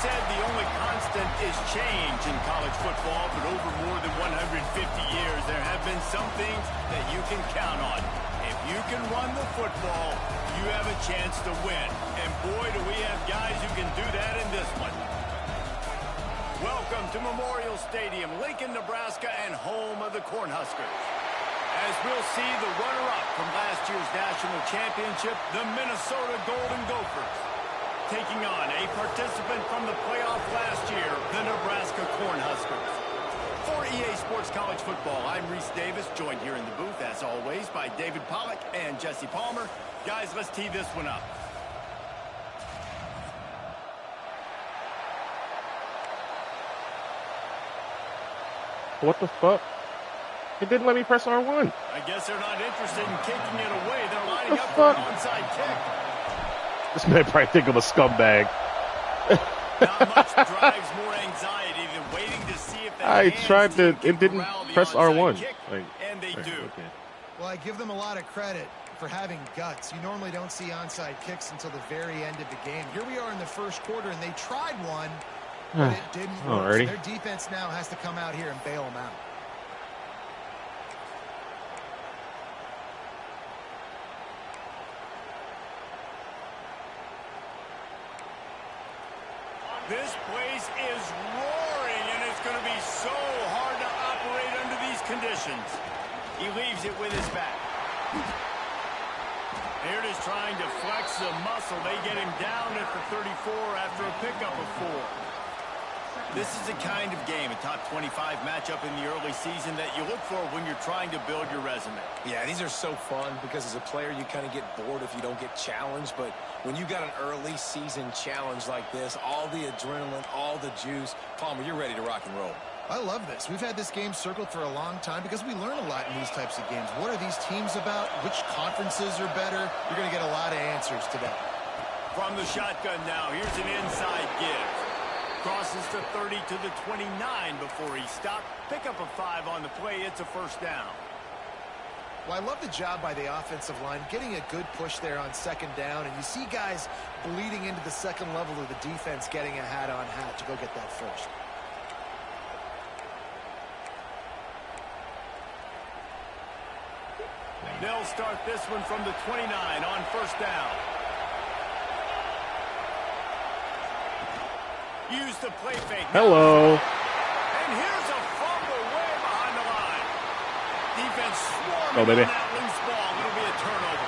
said the only constant is change in college football, but over more than 150 years, there have been some things that you can count on. If you can run the football, you have a chance to win. And boy, do we have guys who can do that in this one. Welcome to Memorial Stadium, Lincoln, Nebraska, and home of the Cornhuskers. As we'll see the runner-up from last year's national championship, the Minnesota Golden Gophers, taking on a participant from the playoff last year, the Nebraska Cornhuskers. For EA Sports College Football, I'm Reese Davis, joined here in the booth, as always, by David Pollack and Jesse Palmer. Guys, let's tee this one up. What the fuck? It didn't let me press R1. I guess they're not interested in kicking it away. They're lining up for an onside kick. This man probably think I'm a scumbag. Not much drives more anxiety than waiting to see if the I tried to, it didn't press R1. And they do. Okay. Well, I give them a lot of credit for having guts. You normally don't see onside kicks until the very end of the game. Here we are in the first quarter, and they tried one, but it didn't work. So their defense now has to come out here and bail them out. This place is roaring, and it's going to be so hard to operate under these conditions. He leaves it with his back. Here it is trying to flex the muscle. They get him down at the 34 after a pickup of 4. This is the kind of game, a top 25 matchup in the early season, that you look for when you're trying to build your resume. Yeah, these are so fun because as a player, you kind of get bored if you don't get challenged. But when you got an early season challenge like this, all the adrenaline, all the juice, Palmer, you're ready to rock and roll. I love this. We've had this game circled for a long time because we learn a lot in these types of games. What are these teams about? Which conferences are better? You're going to get a lot of answers today. From the shotgun now, here's an inside give. Crosses the 30 to the 29 before he stopped. Pick up a 5 on the play. It's a first down. Well, I love the job by the offensive line, getting a good push there on second down. And you see guys bleeding into the second level of the defense, getting a hat-on-hat to go get that first. They'll start this one from the 29 on first down. Use the play fake. Hello. And here's a fumble way behind the line. Defense swarming on that loose ball. It'll be a turnover.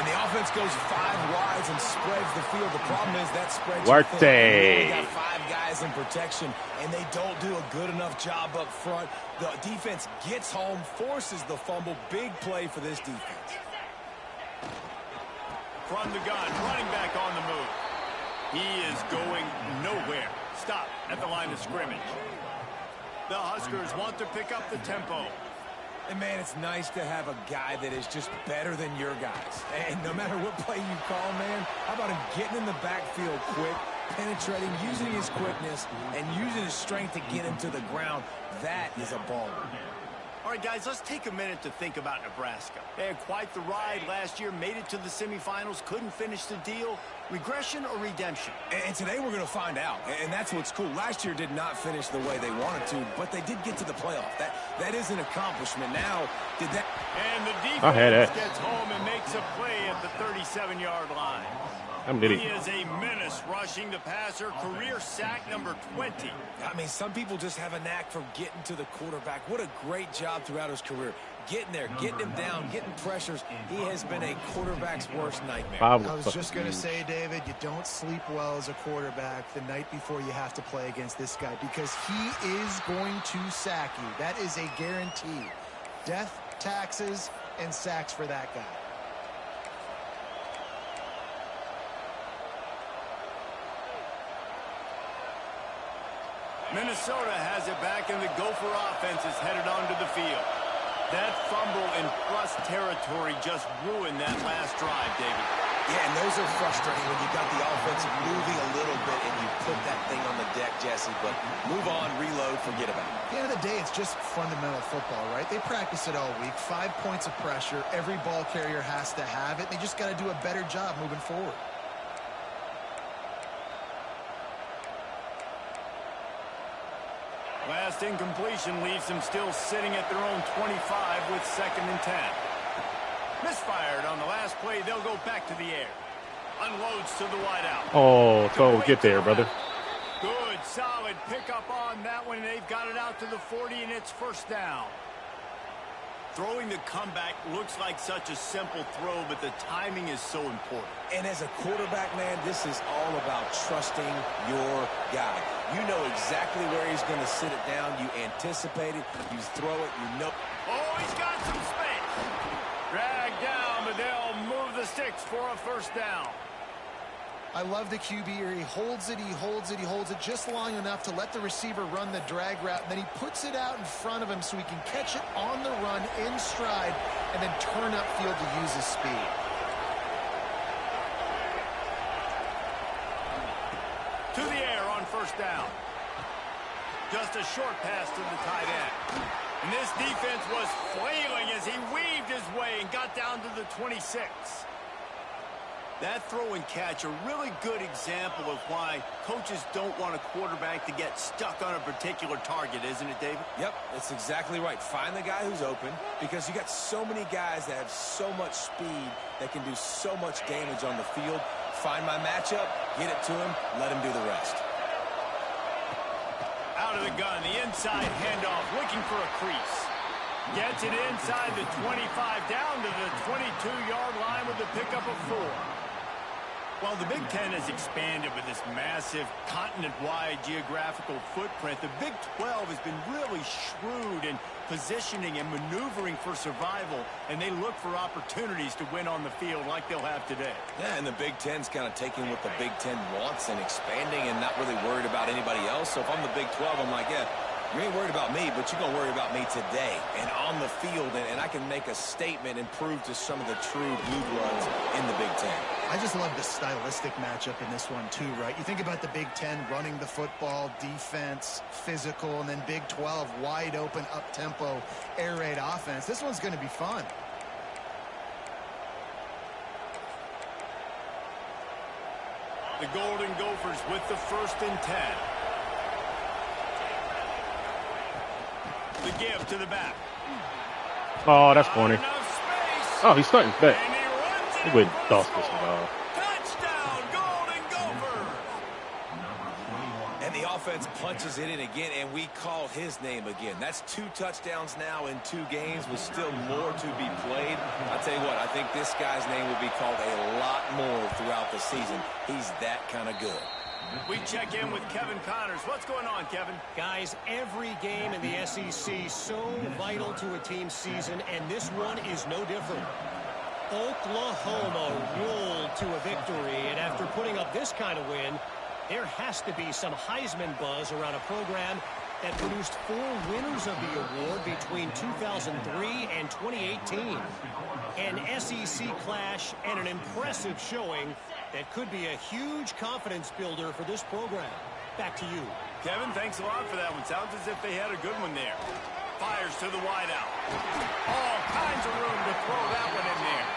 And the offense goes 5 wides and spreads the field. The problem is that spreads. They got 5 guys in protection, and they don't do a good enough job up front. The defense gets home, forces the fumble. Big play for this defense. From the gun, running back on the move. He is going nowhere. Stop at the line of scrimmage. The Huskers want to pick up the tempo. And, man, it's nice to have a guy that is just better than your guys. And no matter what play you call, man, how about him getting in the backfield quick, penetrating, using his quickness, and using his strength to get him to the ground. That is a baller. All right, guys, let's take a minute to think about Nebraska. They had quite the ride last year, made it to the semifinals, couldn't finish the deal. Regression or redemption? And today we're going to find out, and that's what's cool. Last year did not finish the way they wanted to, but they did get to the playoff. That is an accomplishment. Now, did that... And the defense gets home and makes a play at the 37-yard line. I'm an idiot. He is a menace rushing the passer, career sack number 20. I mean, some people just have a knack for getting to the quarterback. What a great job throughout his career. Getting there, getting him down, getting pressures. He has been a quarterback's worst nightmare. I was just going to say, David, you don't sleep well as a quarterback the night before you have to play against this guy because he is going to sack you. That is a guarantee. Death, taxes, and sacks for that guy. Minnesota has it back, and the Gopher offense is headed onto the field. That fumble in plus territory just ruined that last drive, David. Yeah, and those are frustrating when you got the offense moving a little bit and you put that thing on the deck, Jesse. But move on, reload, forget about it. At the end of the day, it's just fundamental football, right? They practice it all week. 5 points of pressure. Every ball carrier has to have it. They just got to do a better job moving forward. Last incompletion leaves them still sitting at their own 25 with 2nd and 10. Misfired on the last play. They'll go back to the air. Unloads to the wideout. Oh, so get there, brother. Good, solid pickup on that one. They've got it out to the 40, and it's 1st down. Throwing the comeback looks like such a simple throw, but the timing is so important. And as a quarterback, man, this is all about trusting your guy. You know exactly where he's going to sit it down. You anticipate it. You throw it. You know. Oh, he's got some space. Dragged down, but they'll move the sticks for a 1st down. I love the QB here. He holds it, he holds it, he holds it just long enough to let the receiver run the drag route, and then he puts it out in front of him so he can catch it on the run in stride and then turn upfield to use his speed. To the air on 1st down. Just a short pass to the tight end. And this defense was flailing as he weaved his way and got down to the 26. That throw and catch, a really good example of why coaches don't want a quarterback to get stuck on a particular target, isn't it, David? Yep, that's exactly right. Find the guy who's open, because you got so many guys that have so much speed that can do so much damage on the field. Find my matchup, get it to him, let him do the rest. Out of the gun, the inside handoff, looking for a crease. Gets it inside the 25, down to the 22-yard line with the pickup of 4. While the Big Ten has expanded with this massive continent-wide geographical footprint, the Big 12 has been really shrewd in positioning and maneuvering for survival, and they look for opportunities to win on the field like they'll have today. Yeah, and the Big Ten's kind of taking what the Big Ten wants and expanding and not really worried about anybody else. So if I'm the Big 12, I'm like, yeah, you ain't worried about me, but you're going to worry about me today and on the field, and I can make a statement and prove to some of the true blue bloods in the Big Ten. I just love the stylistic matchup in this one too, right? You think about the Big Ten running the football, defense, physical, and then Big 12 wide open, up-tempo, air raid offense. This one's going to be fun. The Golden Gophers with the 1st and 10. The give to the back. Oh, that's corny. Oh, he's starting back. He wouldn't toss this one off. Touchdown, Golden Gophers! And the offense punches it in again, and we call his name again. That's 2 touchdowns now in 2 games with still more to be played. I'll tell you what, I think this guy's name will be called a lot more throughout the season. He's that kind of good. We check in with Kevin Connors. What's going on, Kevin? Guys, every game in the SEC is so vital to a team's season, and this one is no different. Oklahoma rolled to a victory, and after putting up this kind of win, there has to be some Heisman buzz around a program that produced 4 winners of the award between 2003 and 2018. An SEC clash and an impressive showing that could be a huge confidence builder for this program. Back to you. Kevin, thanks a lot for that one. Sounds as if they had a good one there. Fires to the wideout. All kinds of room to throw that one in there.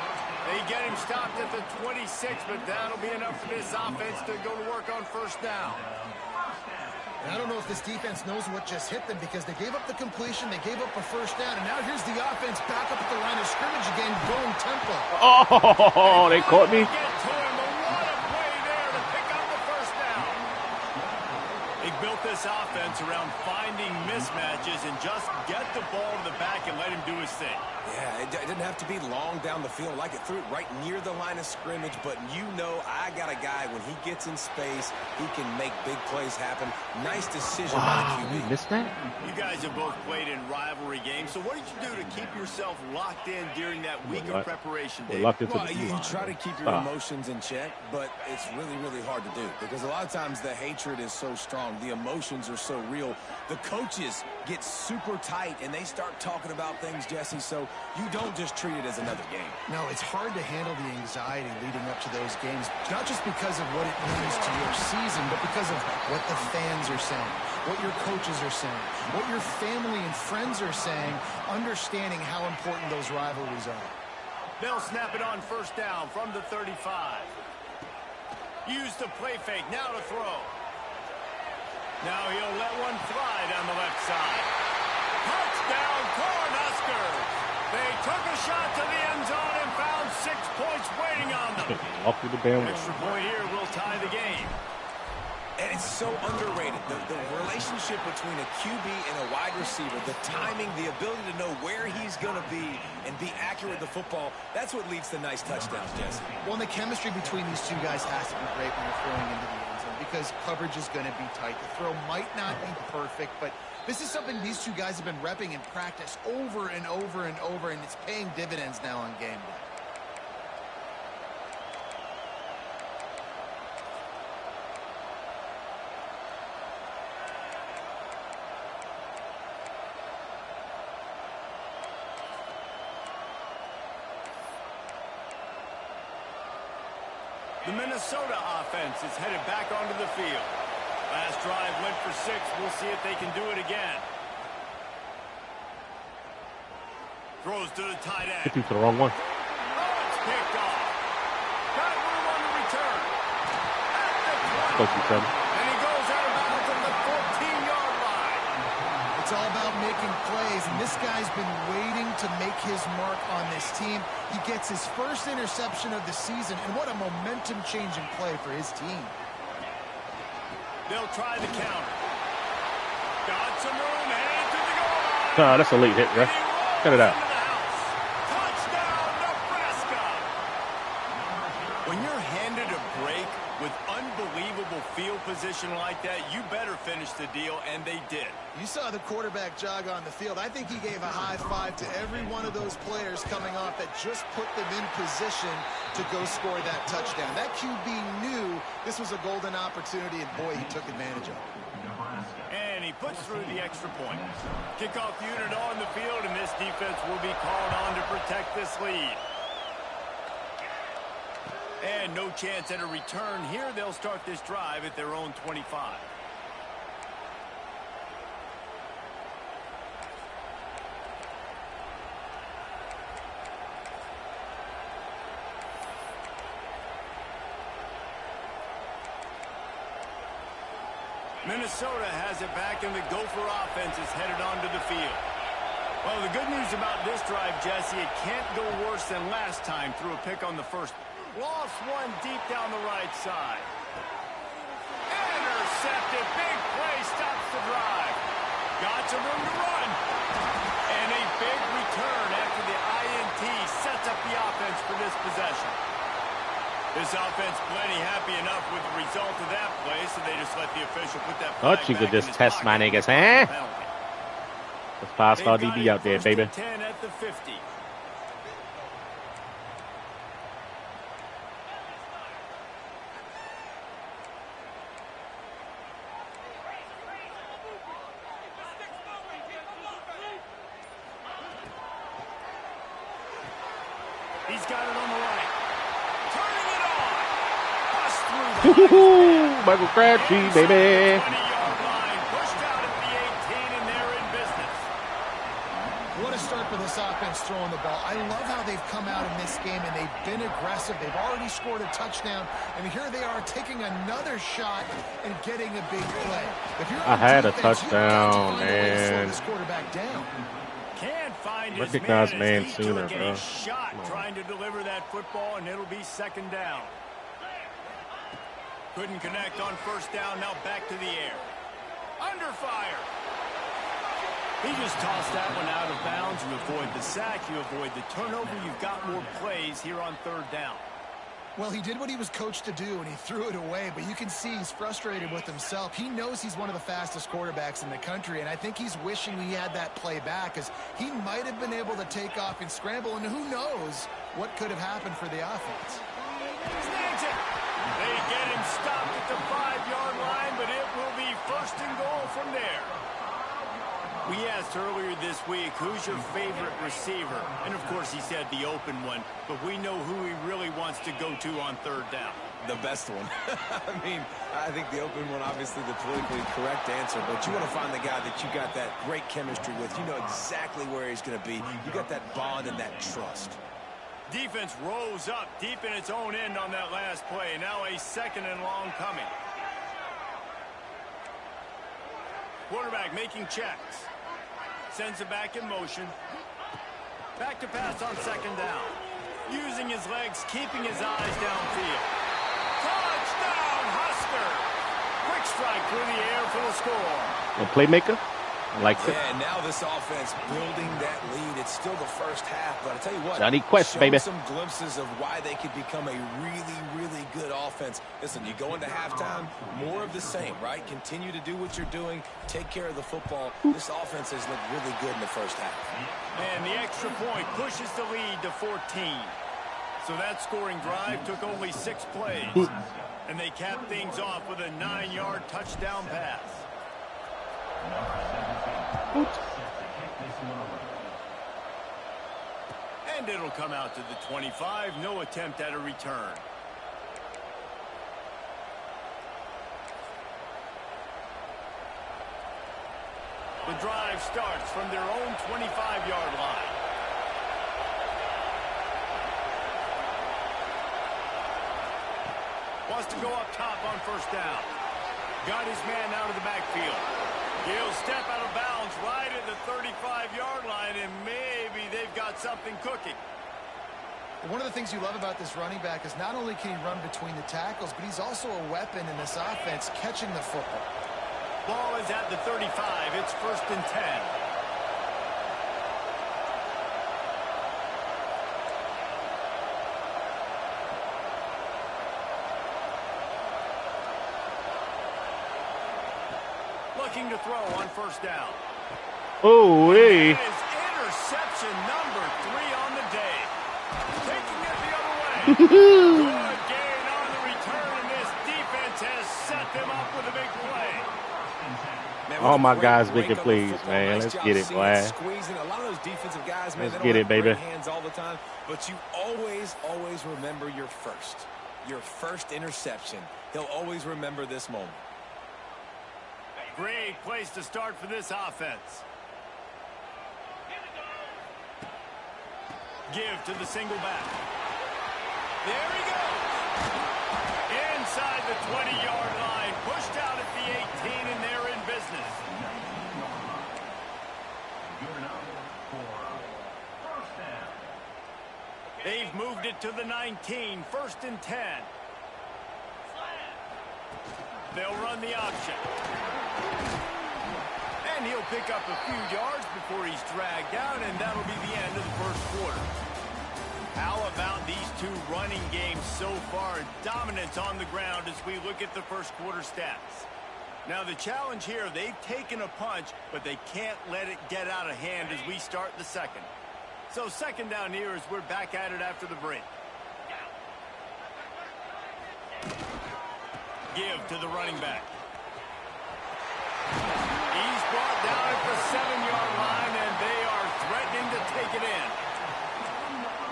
They get him stopped at the 26, but that'll be enough for this offense to go to work on 1st down. I don't know if this defense knows what just hit them, because they gave up the completion, they gave up a 1st down, and now here's the offense back up at the line of scrimmage again, going tempo. Oh, they caught me. Get to him, but what a play there to pick up the 1st down. They built this offense around finding mismatches and just get the ball to the back and let him do his thing. Yeah, it didn't have to be long down the field. Like it threw it right near the line of scrimmage, but you know I got a guy, when he gets in space, he can make big plays happen. Nice decision by the QB. You missed that? You guys have both played in rivalry games, so what did you do to keep yourself locked in during that week of preparation, Dave? Locked into Well, the you try to keep your emotions in check, but it's really, really hard to do, because a lot of times the hatred is so strong. The emotions are so real. The coaches get super tight, and they start talking about things, Jesse, so you don't just treat it as another game. No, it's hard to handle the anxiety leading up to those games, not just because of what it means to your season, but because of what the fans are saying, what your coaches are saying, what your family and friends are saying, understanding how important those rivalries are. They'll snap it on 1st down from the 35. Use the play fake, now to throw. Now he'll let one fly down the left side. Touchdown, Cornhuskers! They took a shot to the end zone and found 6 points waiting on them. Off through the damn. Extra point here will tie the game. And it's so underrated. The relationship between a QB and a wide receiver, the timing, the ability to know where he's going to be and be accurate with the football, that's what leads to nice touchdowns, Jesse. Well, and the chemistry between these two guys has to be great when you're throwing into the end zone because coverage is going to be tight. The throw might not be perfect, but this is something these two guys have been repping in practice over and over and over, and it's paying dividends now on game day. The Minnesota offense is headed back onto the field. Last drive went for 6. We'll see if they can do it again. Throws to the tight end. Hit you to the wrong one. Oh, it's picked off. Got room on the return. At the 20. Close to each other. And he goes out of bounds at the 14-yard line. It's all about making plays, and this guy's been waiting to make his mark on this team. He gets his first interception of the season, and what a momentum-changing play for his team. They'll try the counter. Got some room, headed to the goal line. That's a late hit, ref. Cut it out. Touchdown, Nebraska. When you're handed a break with unbelievable field position like that, you better finish the deal, and they did. You saw the quarterback jog on the field. I think he gave a high five to every one of those players coming off that just put them in position to go score that touchdown. That QB knew this was a golden opportunity, and boy, he took advantage of it. And he puts through the extra point. Kickoff unit on the field, and this defense will be called on to protect this lead. And no chance at a return here. They'll start this drive at their own 25. Minnesota has it back, and the Gopher offense is headed onto the field. Well, the good news about this drive, Jesse, it can't go worse than last time through a pick on the first. Lost one deep down the right side. Intercepted. Big play stops the drive. Got some room to run. And a big return after the INT sets up the offense for this possession. This offense plenty happy enough with the result of that play, so they just let the official put that flag Thought you could back in just his test my pocket niggas, for huh? the penalty. That's 5-star They've got DB it out there, first baby. and 10 at the 50. He's got it on the right. Turning it on. Bust through the Michael Crabtree, baby. 20-yard line. Pushed out at the 18, and they're in business. What a start for this offense throwing the ball. I love how they've come out in this game, and they've been aggressive. They've already scored a touchdown, and here they are taking another shot and getting a big play. If you're I had a defense, you've got to touchdown, find a way to slow man. this quarterback down. Can't find his Recognize man, man as he's sooner, doing bro. a shot trying to deliver that football, and it'll be second down. Couldn't connect on first down. Now back to the air. Under fire. He just tossed that one out of bounds. You avoid the sack. You avoid the turnover. You've got more plays here on third down. Well, he did what he was coached to do, and he threw it away, but you can see he's frustrated with himself. He knows he's one of the fastest quarterbacks in the country, and I think he's wishing he had that play back, because he might have been able to take off and scramble, and who knows what could have happened for the offense. Snags it. They get him stopped at the 5-yard line, but it will be first and goal from there. We asked earlier this week, who's your favorite receiver? And, of course, he said the open one, but we know who he really wants to go to on third down. The best one. I mean, I think the open one, obviously the politically correct answer, but you want to find the guy that you got that great chemistry with. You know exactly where he's going to be. You got that bond and that trust. Defense rose up deep in its own end on that last play. Now a second and long coming. Quarterback making checks. Sends it back in motion. Back to pass on second down. Using his legs, keeping his eyes downfield. Touchdown, Husker! Quick strike through the air for the score. A playmaker? I like it. Yeah, and now this offense building that lead. It's still the first half, but I tell you what, Johnny Quest, baby. some glimpses of why they could become a really, really good offense. Listen, you go into halftime, more of the same, right? Continue to do what you're doing, take care of the football. This offense has looked really good in the first half. And the extra point pushes the lead to 14. So that scoring drive took only 6 plays. And they capped things off with a 9-yard touchdown pass. And it'll come out to the 25. No attempt at a return. The drive starts from their own 25-yard line. Wants to go up top on first down. Got his man out of the backfield. He'll step out of bounds right at the 35-yard line, and maybe they've got something cooking. One of the things you love about this running back is not only can he run between the tackles, but he's also a weapon in this offense catching the football. Ball is at the 35. It's 1st and 10. Looking to throw on first down. Oh, hey. That is interception number 3 on the day. Taking it the other way. Good gain on the return, and this defense has set them up with a big play. Man, All my great guys break making up the plays, football. man. Nice Let's job get it, seeing boy. Squeezing. A lot of those defensive guys, man, Let's they get don't it, have baby. great hands all the time, but you always, always remember your first interception. He'll always remember this moment. Great place to start for this offense. Give to the single back. There he goes. Inside the 20-yard line. Pushed out at the 18, and they're in business. They've moved it to the 19. 1st and 10. They'll run the option. And he'll pick up a few yards before he's dragged down, and that'll be the end of the first quarter. How about these two running games so far? Dominance on the ground as we look at the first quarter stats. Now the challenge here, they've taken a punch, but they can't let it get out of hand as we start the second. So second down here as we're back at it after the break. Give to the running back. He's brought down at the 7-yard line, and they are threatening to take it in.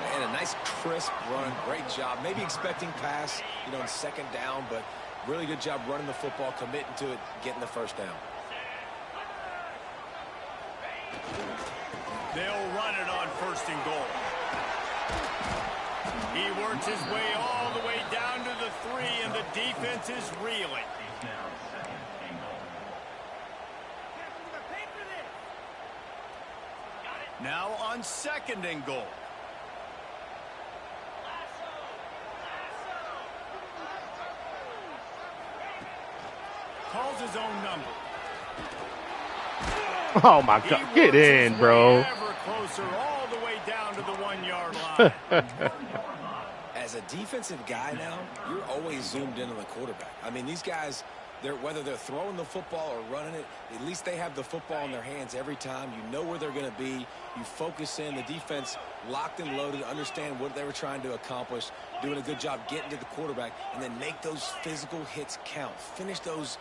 Man, a nice crisp run. Great job. Maybe expecting pass, in second down, but really good job running the football, committing to it, getting the first down. They'll run it on 1st and goal. He works his way all the way down to the 3, and the defense is reeling. Now on 2nd and goal. Calls his own number. Oh, my God. Get in, bro. Ever closer, all the way down to the 1-yard line. As a defensive guy now, you're always zoomed in on the quarterback. I mean, these guys, whether they're throwing the football or running it, at least they have the football in their hands every time. You know where they're going to be. You focus in. The defense locked and loaded, understand what they were trying to accomplish, doing a good job getting to the quarterback, and then make those physical hits count. Finish those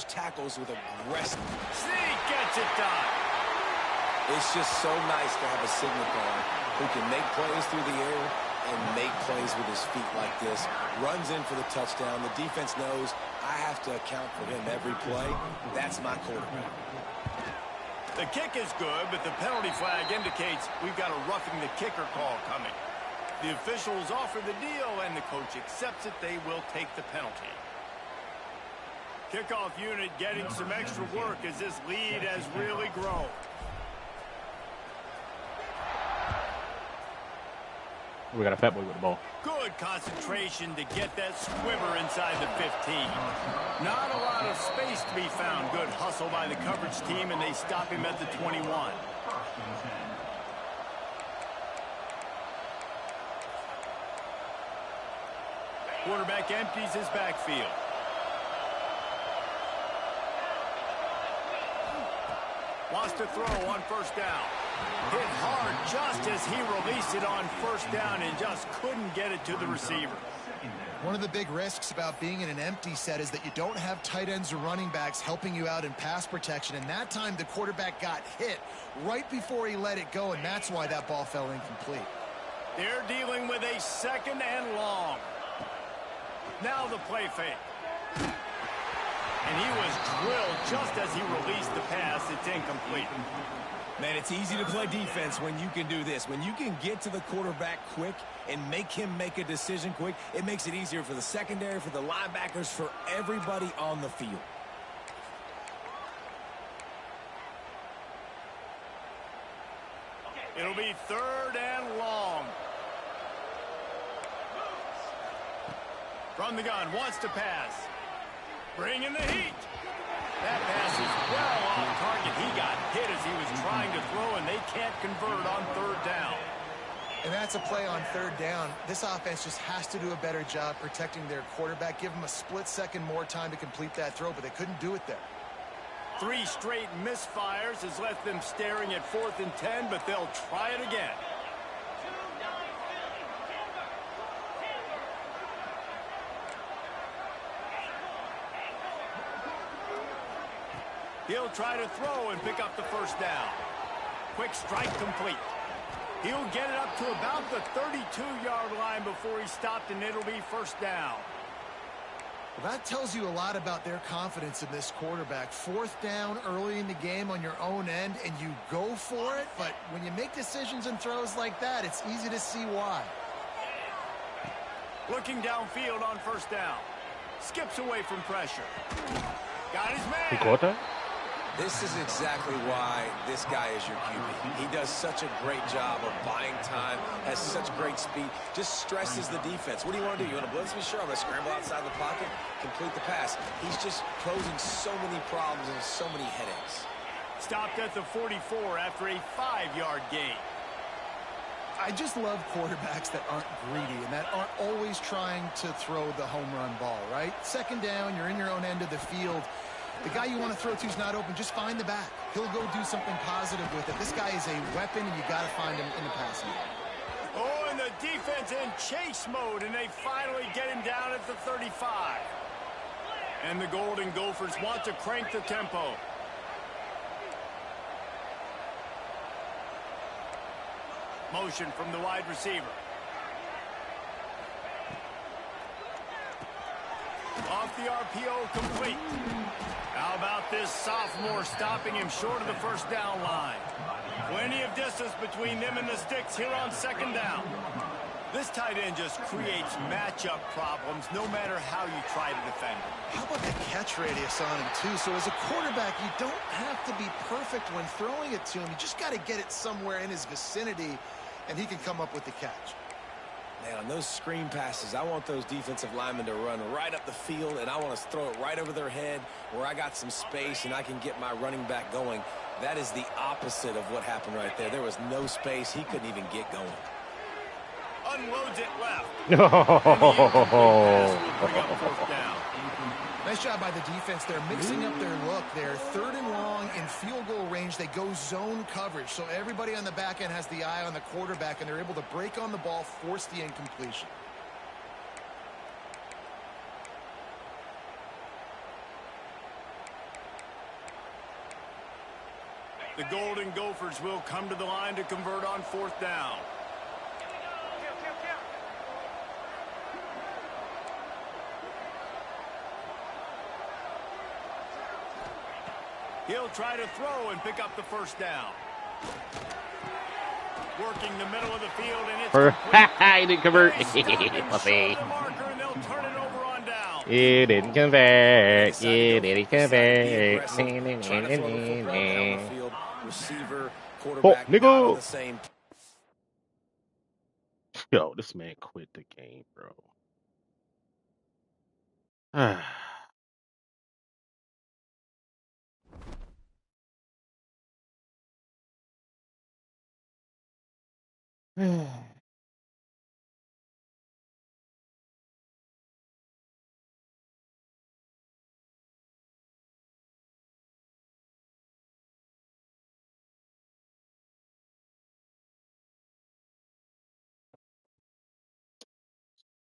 tackles with aggressiveness. Zeke gets it done. It's just so nice to have a signal caller who can make plays through the air and make plays with his feet like this. Runs in for the touchdown. The defense knows I have to account for him every play. That's my quarterback. The kick is good, but the penalty flag indicates we've got a roughing the kicker call coming. The officials offer the deal, and the coach accepts it. They will take the penalty. Kickoff unit getting some extra work as this lead has really grown. We got a fat boy with the ball. Good concentration to get that squiver inside the 15. Not a lot of space to be found. Good hustle by the coverage team, and they stop him at the 21. Quarterback empties his backfield. Wants to throw on first down. Hit hard just as he released it on first down and just couldn't get it to the receiver. One of the big risks about being in an empty set is that you don't have tight ends or running backs helping you out in pass protection. And that time the quarterback got hit right before he let it go, and that's why that ball fell incomplete. They're dealing with a 2nd and long. Now the play fake. And he was drilled just as he released the pass. It's incomplete. Man, it's easy to play defense when you can do this. When you can get to the quarterback quick and make him make a decision quick, it makes it easier for the secondary, for the linebackers, for everybody on the field. It'll be 3rd and long. From the gun, wants to pass. Bringing the heat. That pass is well off target. He got hit as he was trying to throw, and they can't convert on 3rd down. And that's a play on 3rd down. This offense just has to do a better job protecting their quarterback. Give him a split second more time to complete that throw, but they couldn't do it there. 3 straight misfires has left them staring at 4th and 10, but they'll try it again. He'll try to throw and pick up the first down. Quick strike complete. He'll get it up to about the 32-yard line before he stopped, and it'll be first down. Well, that tells you a lot about their confidence in this quarterback. 4th down early in the game on your own end, and you go for it. But when you make decisions and throws like that, it's easy to see why. Looking downfield on first down. Skips away from pressure. Got his man. He caught that? This is exactly why this guy is your QB. He does such a great job of buying time, has such great speed, just stresses the defense. What do you want to do? You want to blitz me? Sure, I'm going to scramble outside the pocket, complete the pass. He's just posing so many problems and so many headaches. Stopped at the 44 after a 5-yard gain. I just love quarterbacks that aren't greedy and that aren't always trying to throw the home run ball, right? 2nd down, you're in your own end of the field. The guy you want to throw to is not open. Just find the back. He'll go do something positive with it. This guy is a weapon, and you got to find him in the passing game. Oh, and the defense in chase mode, and they finally get him down at the 35. And the Golden Gophers want to crank the tempo. Motion from the wide receiver. Off the RPO, complete. How about this sophomore stopping him short of the first down line? Plenty of distance between them and the sticks here on 2nd down. This tight end just creates matchup problems no matter how you try to defend him. How about the catch radius on him, too? So as a quarterback, you don't have to be perfect when throwing it to him. You just got to get it somewhere in his vicinity, and he can come up with the catch. Man, on those screen passes, I want those defensive linemen to run right up the field, and I want to throw it right over their head where I got some space and I can get my running back going. That is the opposite of what happened right there. There was no space. He couldn't even get going. Unloads it left. Nice job by the defense. They're mixing up their look. They're 3rd and long in field goal range. They go zone coverage. So everybody on the back end has the eye on the quarterback, and they're able to break on the ball, force the incompletion. The Golden Gophers will come to the line to convert on 4th down. He'll try to throw and pick up the first down. Working the middle of the field, and it's He didn't convert. Nice stop and short of the marker, and they'll turn it over on down. You didn't convert. You didn't Decided to be convert. aggressive, trying to throw the football down the field. Receiver, Oh, quarterback, not on nigga. the same. Yo, this man quit the game, bro.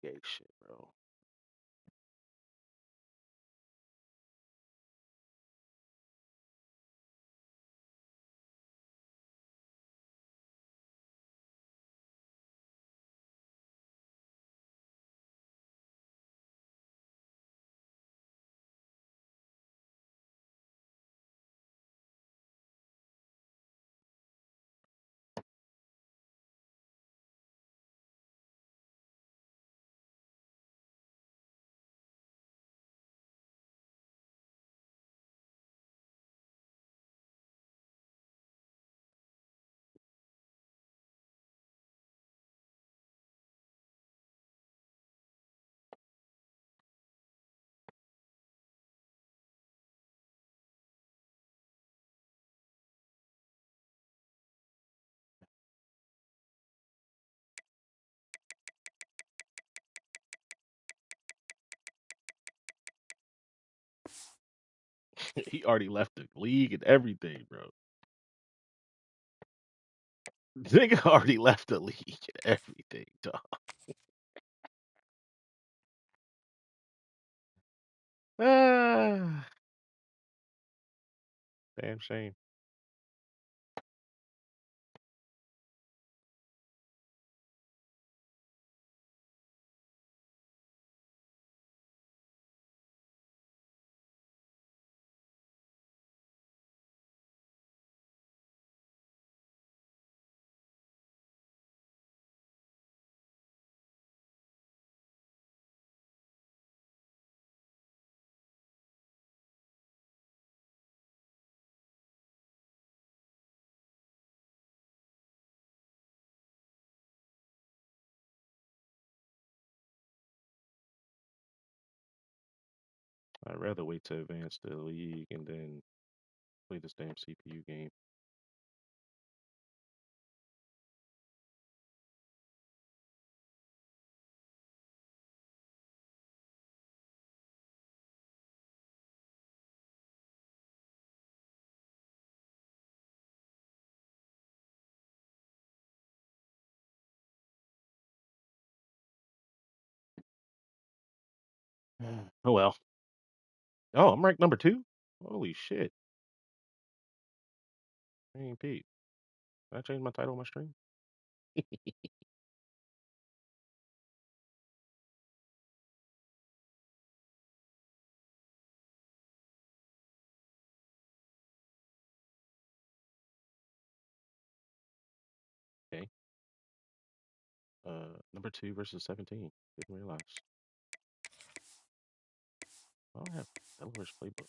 Gay shit, bro. He already left the league and everything, bro. Nigga already left the league and everything, dog. Ah, damn shame. I'd rather wait to advance the league and then play this damn CPU game. Oh well. Oh, I'm ranked number 2. Holy shit. I ain't Pete. Did I change my title on my stream? Okay. Number 2 versus 17. Didn't realize. I don't have Delaware's playbook.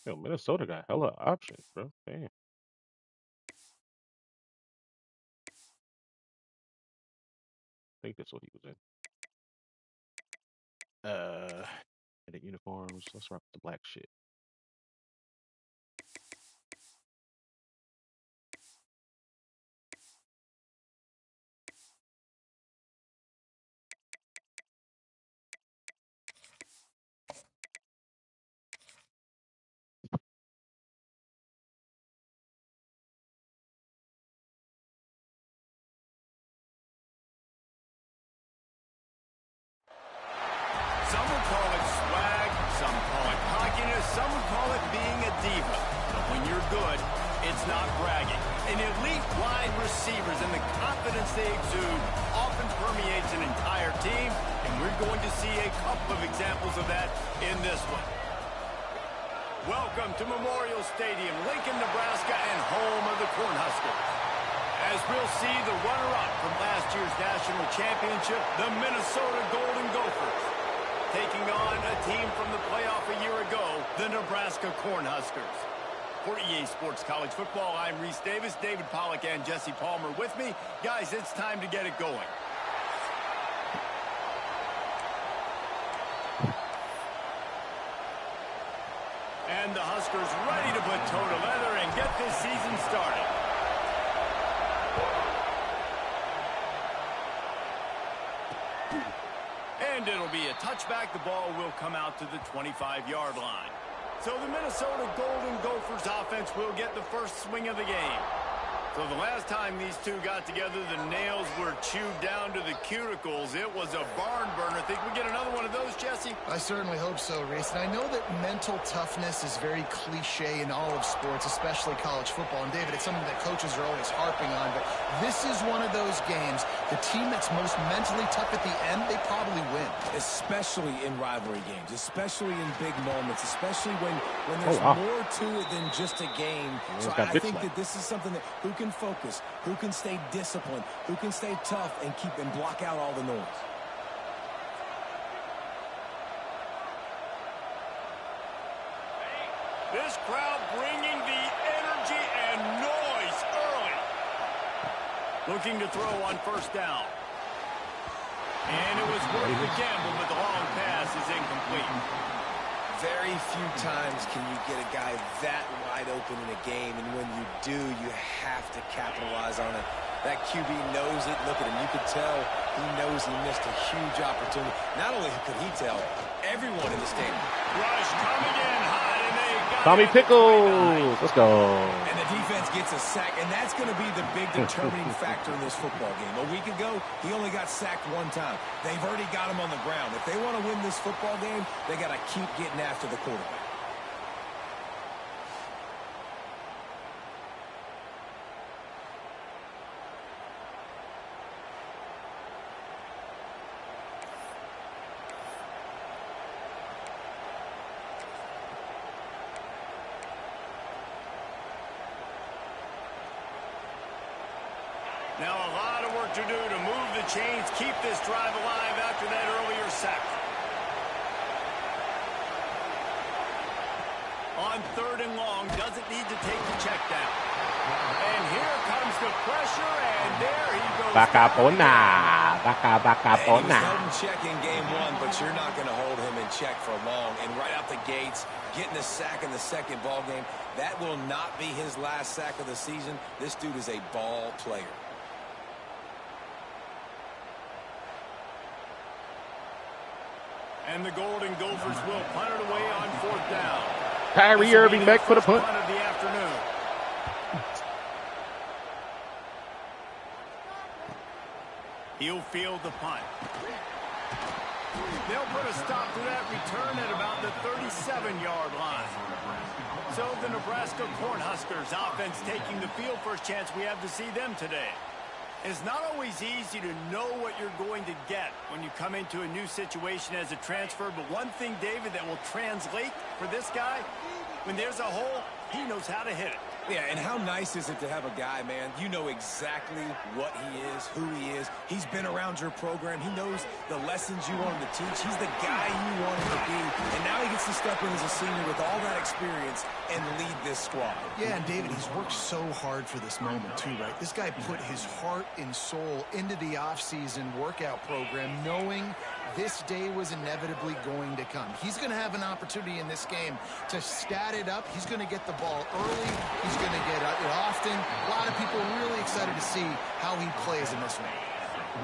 Yo, Minnesota got hella options, bro. Damn. I think that's what he was in. Edit uniforms. Let's rock the black shit. Some would call it swag, some call it cockiness, some would call it being a diva. But when you're good, It's not bragging. An elite wide receivers and the confidence they exude often permeates an entire team, and we're going to see a couple of examples of that in this one. Welcome to Memorial Stadium, Lincoln, Nebraska, and home of the Cornhuskers. As we'll see the runner-up from last year's national championship, the Minnesota Golden Gophers, taking on a team from the playoff a year ago, the Nebraska Cornhuskers. For EA Sports College Football, I'm Reese Davis, David Pollack, and Jesse Palmer with me. Guys, it's time to get it going. And the Huskers ready to put toe to leather and get this season started. And it'll be a touchback. The ball will come out to the 25-yard line. So the Minnesota Golden Gophers offense will get the first swing of the game. So the last time these two got together, the nails were chewed down to the cuticles. It was a barn burner. Think we get another one of those, Jesse? I certainly hope so, Reese. And I know that mental toughness is very cliche in all of sports, especially college football. And, David, it's something that coaches are always harping on. But this is one of those games. The team that's most mentally tough at the end, they probably win. Especially in rivalry games, especially in big moments, especially when there's more to it than just a game. So I think that this is something that who can focus, who can stay disciplined, who can stay tough and keep and block out all the noise. This crowd bringing the energy and noise early. Looking to throw on first down. And it was worth the gamble, but the long pass is incomplete. Very few times can you get a guy that wide open in a game, and when you do, you have to capitalize on it. That QB knows it. Look at him. You could tell he knows he missed a huge opportunity. Not only could he tell, everyone in the stadium. Rush coming in hot, and they got Tommy Pickles. Let's go. And the defense gets a sack, and that's going to be the big determining factor in this football game. A week ago, he only got sacked one time. They've already got him on the ground. If they want to win this football game, they got to keep getting after the quarterback. Now a lot of work to do to move the chains, keep this drive alive after that earlier sack. On third and long, doesn't need to take the check down. And here comes the pressure, and there he goes. Baka pona. He was held in check in game one, but you're not going to hold him in check for long. And right out the gates, getting a sack in the second ball game, that will not be his last sack of the season. This dude is a ball player. And the Golden Gophers will punt it away on fourth down. Kyrie Irving back for the punt. Of the afternoon. He'll field the punt. They'll put a stop to that return at about the 37-yard line. So the Nebraska Cornhuskers offense taking the field. First chance we have to see them today. It's not always easy to know what you're going to get when you come into a new situation as a transfer. But one thing, David, that will translate for this guy, when there's a hole, he knows how to hit it. Yeah, and how nice is it to have a guy, man, you know exactly what he is, who he is. He's been around your program. He knows the lessons you want him to teach. He's the guy you want him to be. And now he gets to step in as a senior with all that experience and lead this squad. Yeah, and David, he's worked so hard for this moment too, right? This guy put his heart and soul into the offseason workout program knowing this day was inevitably going to come. He's going to have an opportunity in this game to stat it up. He's going to get the ball early. He's going to get it often. A lot of people really excited to see how he plays in this one.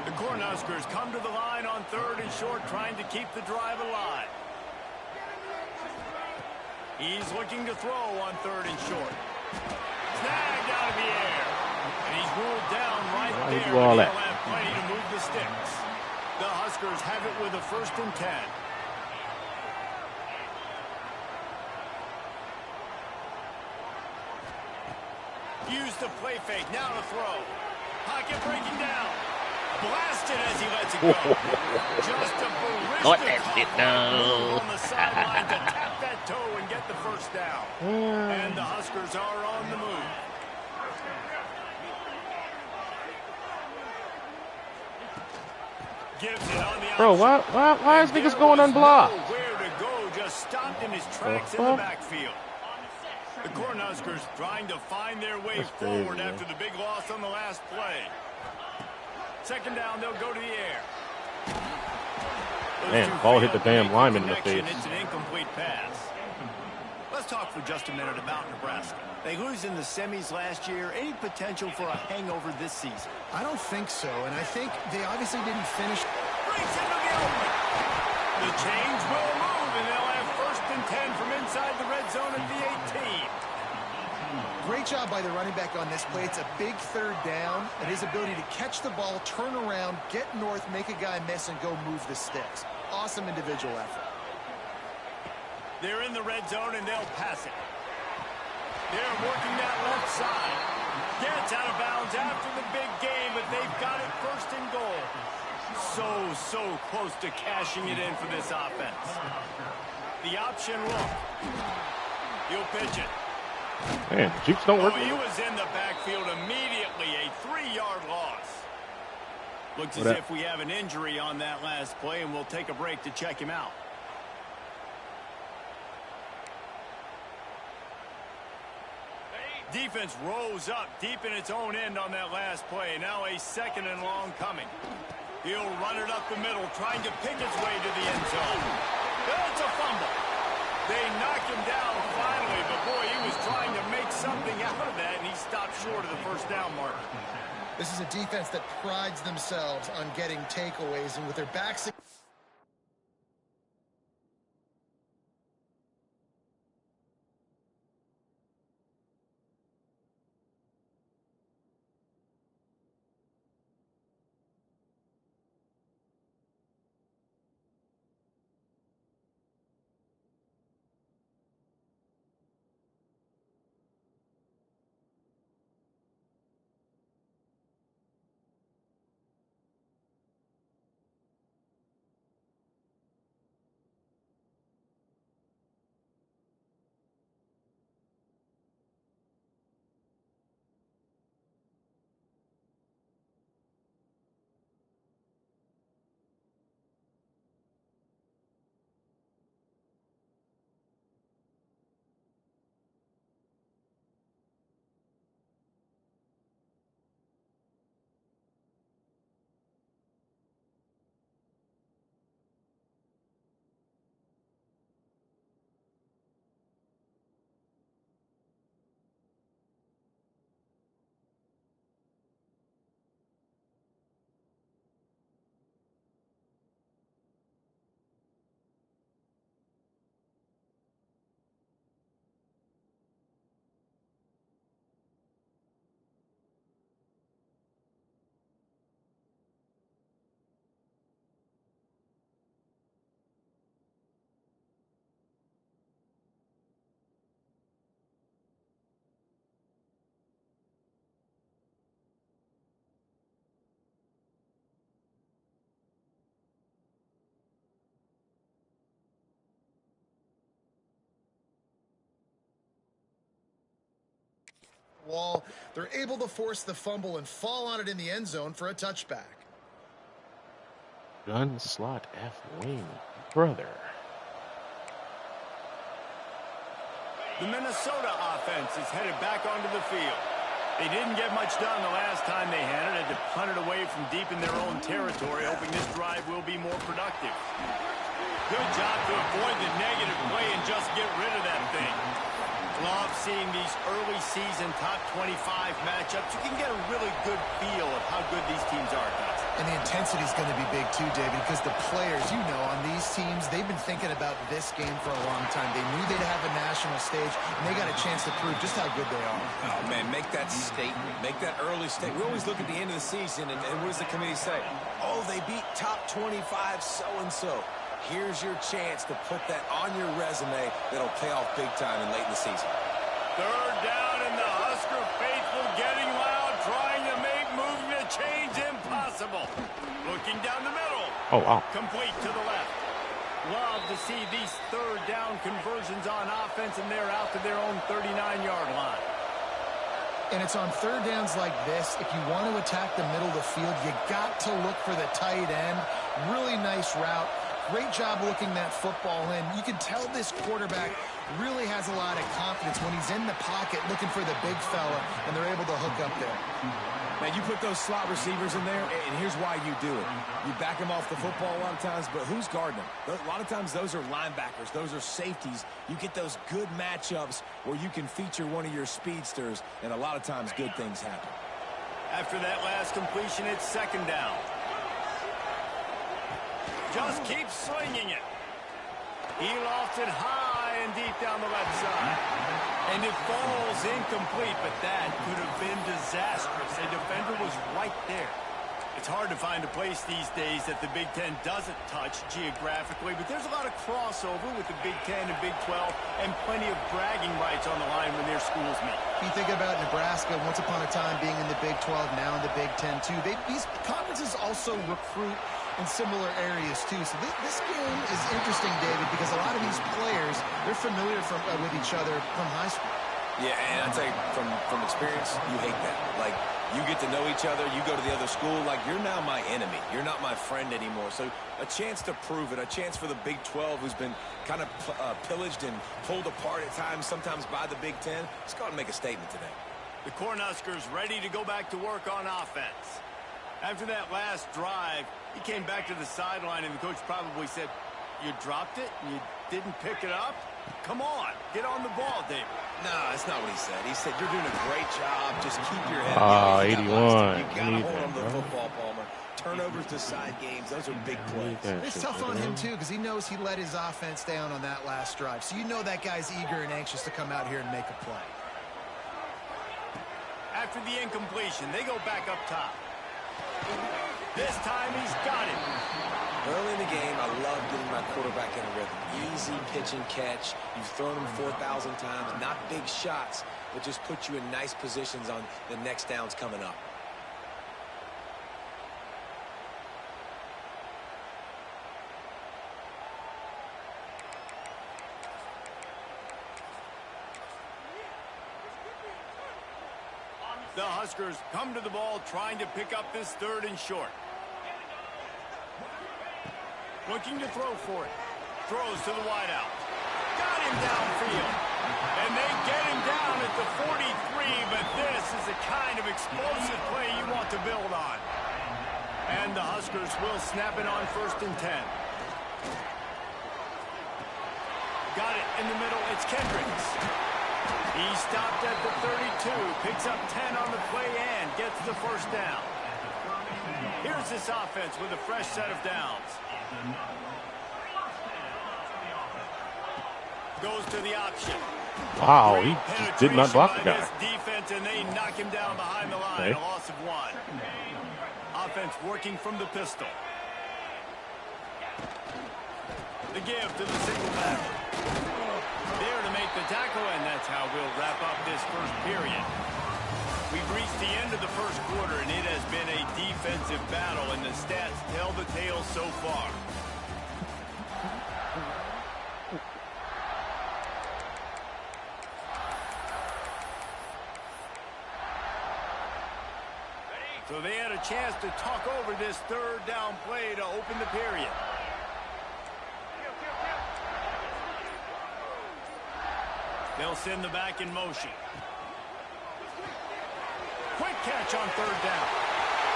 The Cornhuskers come to the line on third and short, trying to keep the drive alive. He's looking to throw on third and short. Snagged out of the air. And he's ruled down right there. He'll have plenty to move the sticks. The Huskers have it with a 1st and 10. Use the play fake. Now to throw. Pocket breaking down. Blasted as he lets it go. Just a barista on the sideline to tap that toe and get the first down. And the Huskers are on the move. Gives it on the Bro, why is niggas going unblocked? Where to go? Just stopped in his tracks in the backfield. The Cornhuskers trying to find their way forward after the big loss on the last play. Second down, they'll go to the air. Man, ball hit the damn lineman in the face. It's an incomplete pass. Let's talk for just a minute about Nebraska. They lose in the semis last year. Any potential for a hangover this season? I don't think so, and I think they obviously didn't finish. Breaks into the open. The chains will move, and they'll have 1st and 10 from inside the red zone at the 18. Great job by the running back on this play. It's a big 3rd down, and his ability to catch the ball, turn around, get north, make a guy miss, and go move the sticks. Awesome individual effort. They're in the red zone, and they'll pass it. They're working that left side. Gets out of bounds after the big game, but they've got it 1st and goal. So close to cashing it in for this offense. The option look. He'll pitch it. Man, jukes don't work. He was in the backfield immediately. A 3-yard loss. Looks as if we have an injury on that last play, and we'll take a break to check him out. Defense rose up deep in its own end on that last play. Now a 2nd and long coming. He'll run it up the middle, trying to pick his way to the end zone. That's a fumble. They knock him down finally, but boy, he was trying to make something out of that, and he stopped short of the 1st down marker. This is a defense that prides themselves on getting takeaways, and with their backs... wall. They're able to force the fumble and fall on it in the end zone for a touchback. Gun slot F wing, brother. The Minnesota offense is headed back onto the field. They didn't get much done the last time they had it. Had to punt it away from deep in their own territory, hoping this drive will be more productive. Good job to avoid the negative play and just get rid of that thing. Love seeing these early season top 25 matchups. You can get a really good feel of how good these teams are, guys. And the intensity is going to be big too, David, because the players, you know, on these teams, they've been thinking about this game for a long time. They knew they'd have a national stage, and they got a chance to prove just how good they are. Oh, man, make that statement. Make that early statement. We always look at the end of the season, and what does the committee say? Oh, they beat top 25 so-and-so. Here's your chance to put that on your resume that'll pay off big time and late in the season. Third down, and the Husker faithful down the middle. Oh, wow. Complete to the left. Love to see these third down conversions on offense, and they're out to their own 39-yard line. And it's on third downs like this. If you want to attack the middle of the field, you got to look for the tight end. Really nice route. Great job looking that football in. You can tell this quarterback really has a lot of confidence when he's in the pocket looking for the big fella, and they're able to hook up there. Now, you put those slot receivers in there, and here's why you do it. You back them off the football a lot of times, but who's guarding them? A lot of times those are linebackers. Those are safeties. You get those good matchups where you can feature one of your speedsters, and a lot of times good things happen. After that last completion, it's second down. Just keep swinging it. He lofts it high and deep down the left side. And it falls incomplete, but that could have been disastrous. A defender was right there. It's hard to find a place these days that the Big Ten doesn't touch geographically, but there's a lot of crossover with the Big Ten and Big 12 and plenty of bragging rights on the line when their schools meet. You think about Nebraska, once upon a time being in the Big 12, now in the Big Ten too. These conferences also recruit in similar areas too. So this game is interesting, David, because a lot of these players, they're familiar with each other from high school. Yeah, and I'll tell you, from experience, you hate that. Like, you get to know each other, you go to the other school, like, you're now my enemy. You're not my friend anymore. So a chance to prove it, a chance for the Big 12, who's been kind of pillaged and pulled apart at times, sometimes by the Big 10. Let's go out and make a statement today. The Cornhuskers ready to go back to work on offense. After that last drive, he came back to the sideline, and the coach probably said, "You dropped it and you didn't pick it up? Come on, get on the ball, David." No, that's not what he said. He said, "You're doing a great job. Just keep your head Ah, up." 81. You got to Need hold that, on to the bro. football, Palmer. Turnovers decide games. Those are big plays. It's tough on him too because he knows he let his offense down on that last drive. So you know that guy's eager and anxious to come out here and make a play. After the incompletion, they go back up top. This time he's got it. Early in the game, I love getting my quarterback in a rhythm. Easy pitch and catch. You've thrown him 4,000 times. Not big shots, but just put you in nice positions on the next downs coming up. The Huskers come to the ball trying to pick up this third and short. Looking to throw for it. Throws to the wideout. Got him downfield. And they get him down at the 43, but this is the kind of explosive play you want to build on. And the Huskers will snap it on 1st and 10. Got it in the middle. It's Kendricks. He stopped at the 32, picks up 10 on the play and gets the first down. Here's this offense with a fresh set of downs. Goes to the option. Wow, he just did not block the guy. Defense, and they knock him down behind the line. Okay. A loss of 1. Offense working from the pistol. The give to the single back. There to make the tackle, and that's how we'll wrap up this first period. We've reached the end of the first quarter, and it has been a defensive battle, and the stats tell the tale so far. So they had a chance to talk over this third down play to open the period. They'll send the back in motion. Quick catch on third down.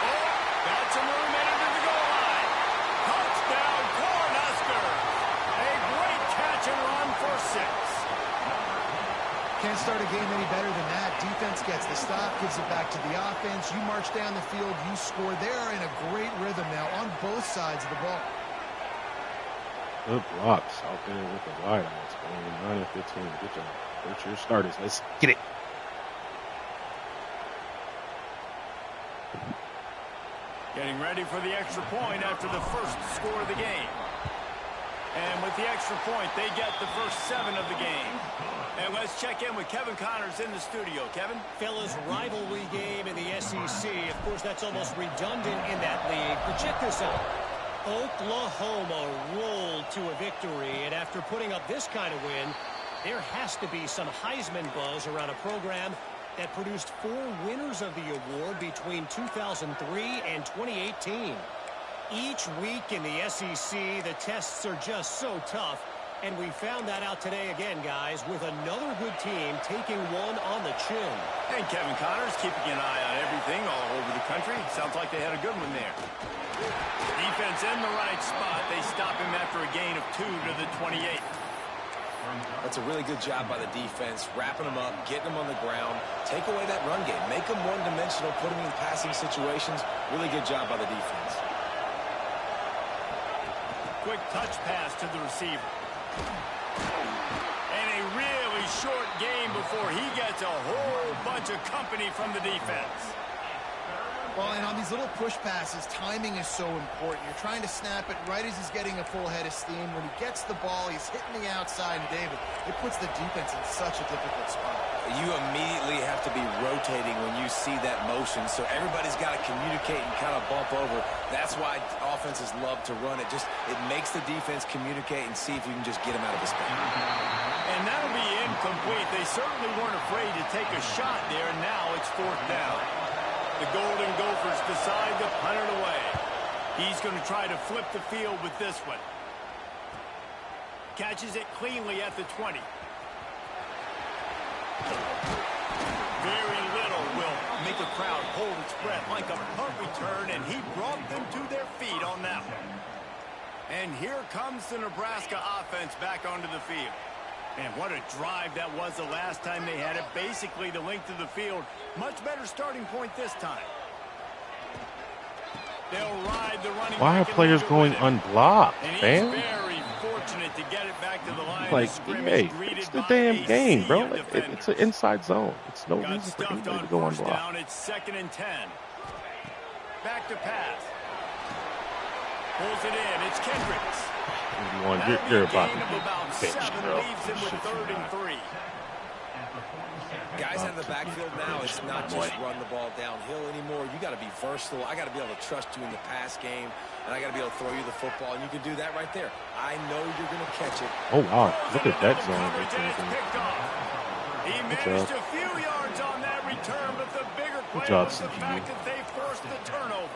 Oh, got some room into the goal line. Touchdown, Cornhuskers. A great catch and run for 6. Can't start a game any better than that. Defense gets the stop, gives it back to the offense. You march down the field, you score. They're in a great rhythm now on both sides of the ball. Good blocks out there with the wideouts, man. 9 and 15. Good job. Coach, your starters. Let's get it. Getting ready for the extra point after the first score of the game. And with the extra point, they get the first 7 of the game. And let's check in with Kevin Connors in the studio. Kevin? Fellas, rivalry game in the SEC. Of course, that's almost redundant in that league, but check this out. Oklahoma rolled to a victory, and after putting up this kind of win, there has to be some Heisman buzz around a program that produced 4 winners of the award between 2003 and 2018. Each week in the SEC, the tests are just so tough, and we found that out today again, guys, with another good team taking one on the chin. And Kevin Connors keeping an eye on everything all over the country. Sounds like they had a good one there. Defense in the right spot. They stop him after a gain of 2 to the 28. That's a really good job by the defense, wrapping them up, getting them on the ground, take away that run game, make them one-dimensional, put them in passing situations. Really good job by the defense. Quick touch pass to the receiver. And a really short game before he gets a whole bunch of company from the defense. Well, and on these little push passes, timing is so important. You're trying to snap it right as he's getting a full head of steam. When he gets the ball, he's hitting the outside, and David, it puts the defense in such a difficult spot. You immediately have to be rotating when you see that motion, so everybody's got to communicate and kind of bump over. That's why offenses love to run it. It makes the defense communicate and see if you can just get him out of his spot. And that'll be incomplete. They certainly weren't afraid to take a shot there, and now it's 4th down. The Golden Gophers decide to punt it away. He's going to try to flip the field with this one. Catches it cleanly at the 20. Very little will make a crowd hold its breath like a punt return, and he brought them to their feet on that one. And here comes the Nebraska offense back onto the field. And what a drive that was the last time they had it. Basically the length of the field. Much better starting point this time. They'll ride the running. Why are players going unblocked, man? Very fortunate to get it back to the line. Like, hey, it's the damn game, bro. It's an inside zone. It's no reason for anybody to go unblocked. It's 2nd and 10. Back to pass. Pulls it in. It's Kendricks. You're about to get benched, bro. Leaves him with 3rd and 3. Guys out of the backfield now, it's not just run the ball downhill anymore. You got to be versatile. I got to be able to trust you in the pass game, and I got to be able to throw you the football, and you can do that right there. I know you're going to catch it. Oh, wow. Look at that zone. He managed a few yards on that return, but the bigger play was the fact that they forced the turnover.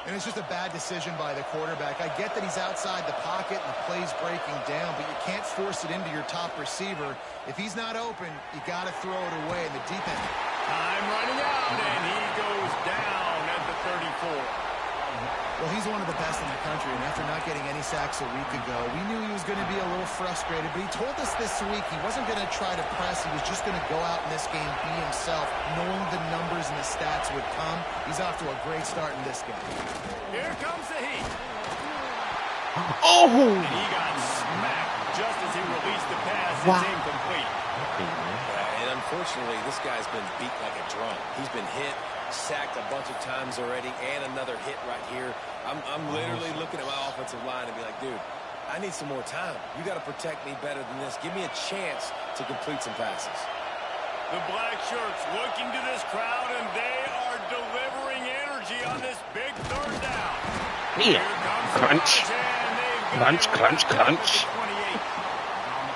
And it's just a bad decision by the quarterback. I get that he's outside the pocket and the play's breaking down, but you can't force it into your top receiver. If he's not open, you got to throw it away. And the defense. Time running out, and he goes down at the 34. Well, he's one of the best in the country, and after not getting any sacks a week ago, we knew he was going to be a little frustrated, but he told us this week he wasn't going to try to press. He was just going to go out in this game, be himself, knowing the numbers and the stats would come. He's off to a great start in this game. Here comes the heat. Oh! And he got smacked just as he released the pass. It's incomplete. And unfortunately, this guy's been beat like a drum. He's been hit, sacked a bunch of times already, and another hit right here. I'm literally looking at my offensive line and be like, dude, I need some more time. You got to protect me better than this. Give me a chance to complete some passes. The black shirts looking to this crowd, and they are delivering energy on this big 3rd down. Yeah. Crunch. Crunch, crunch, crunch.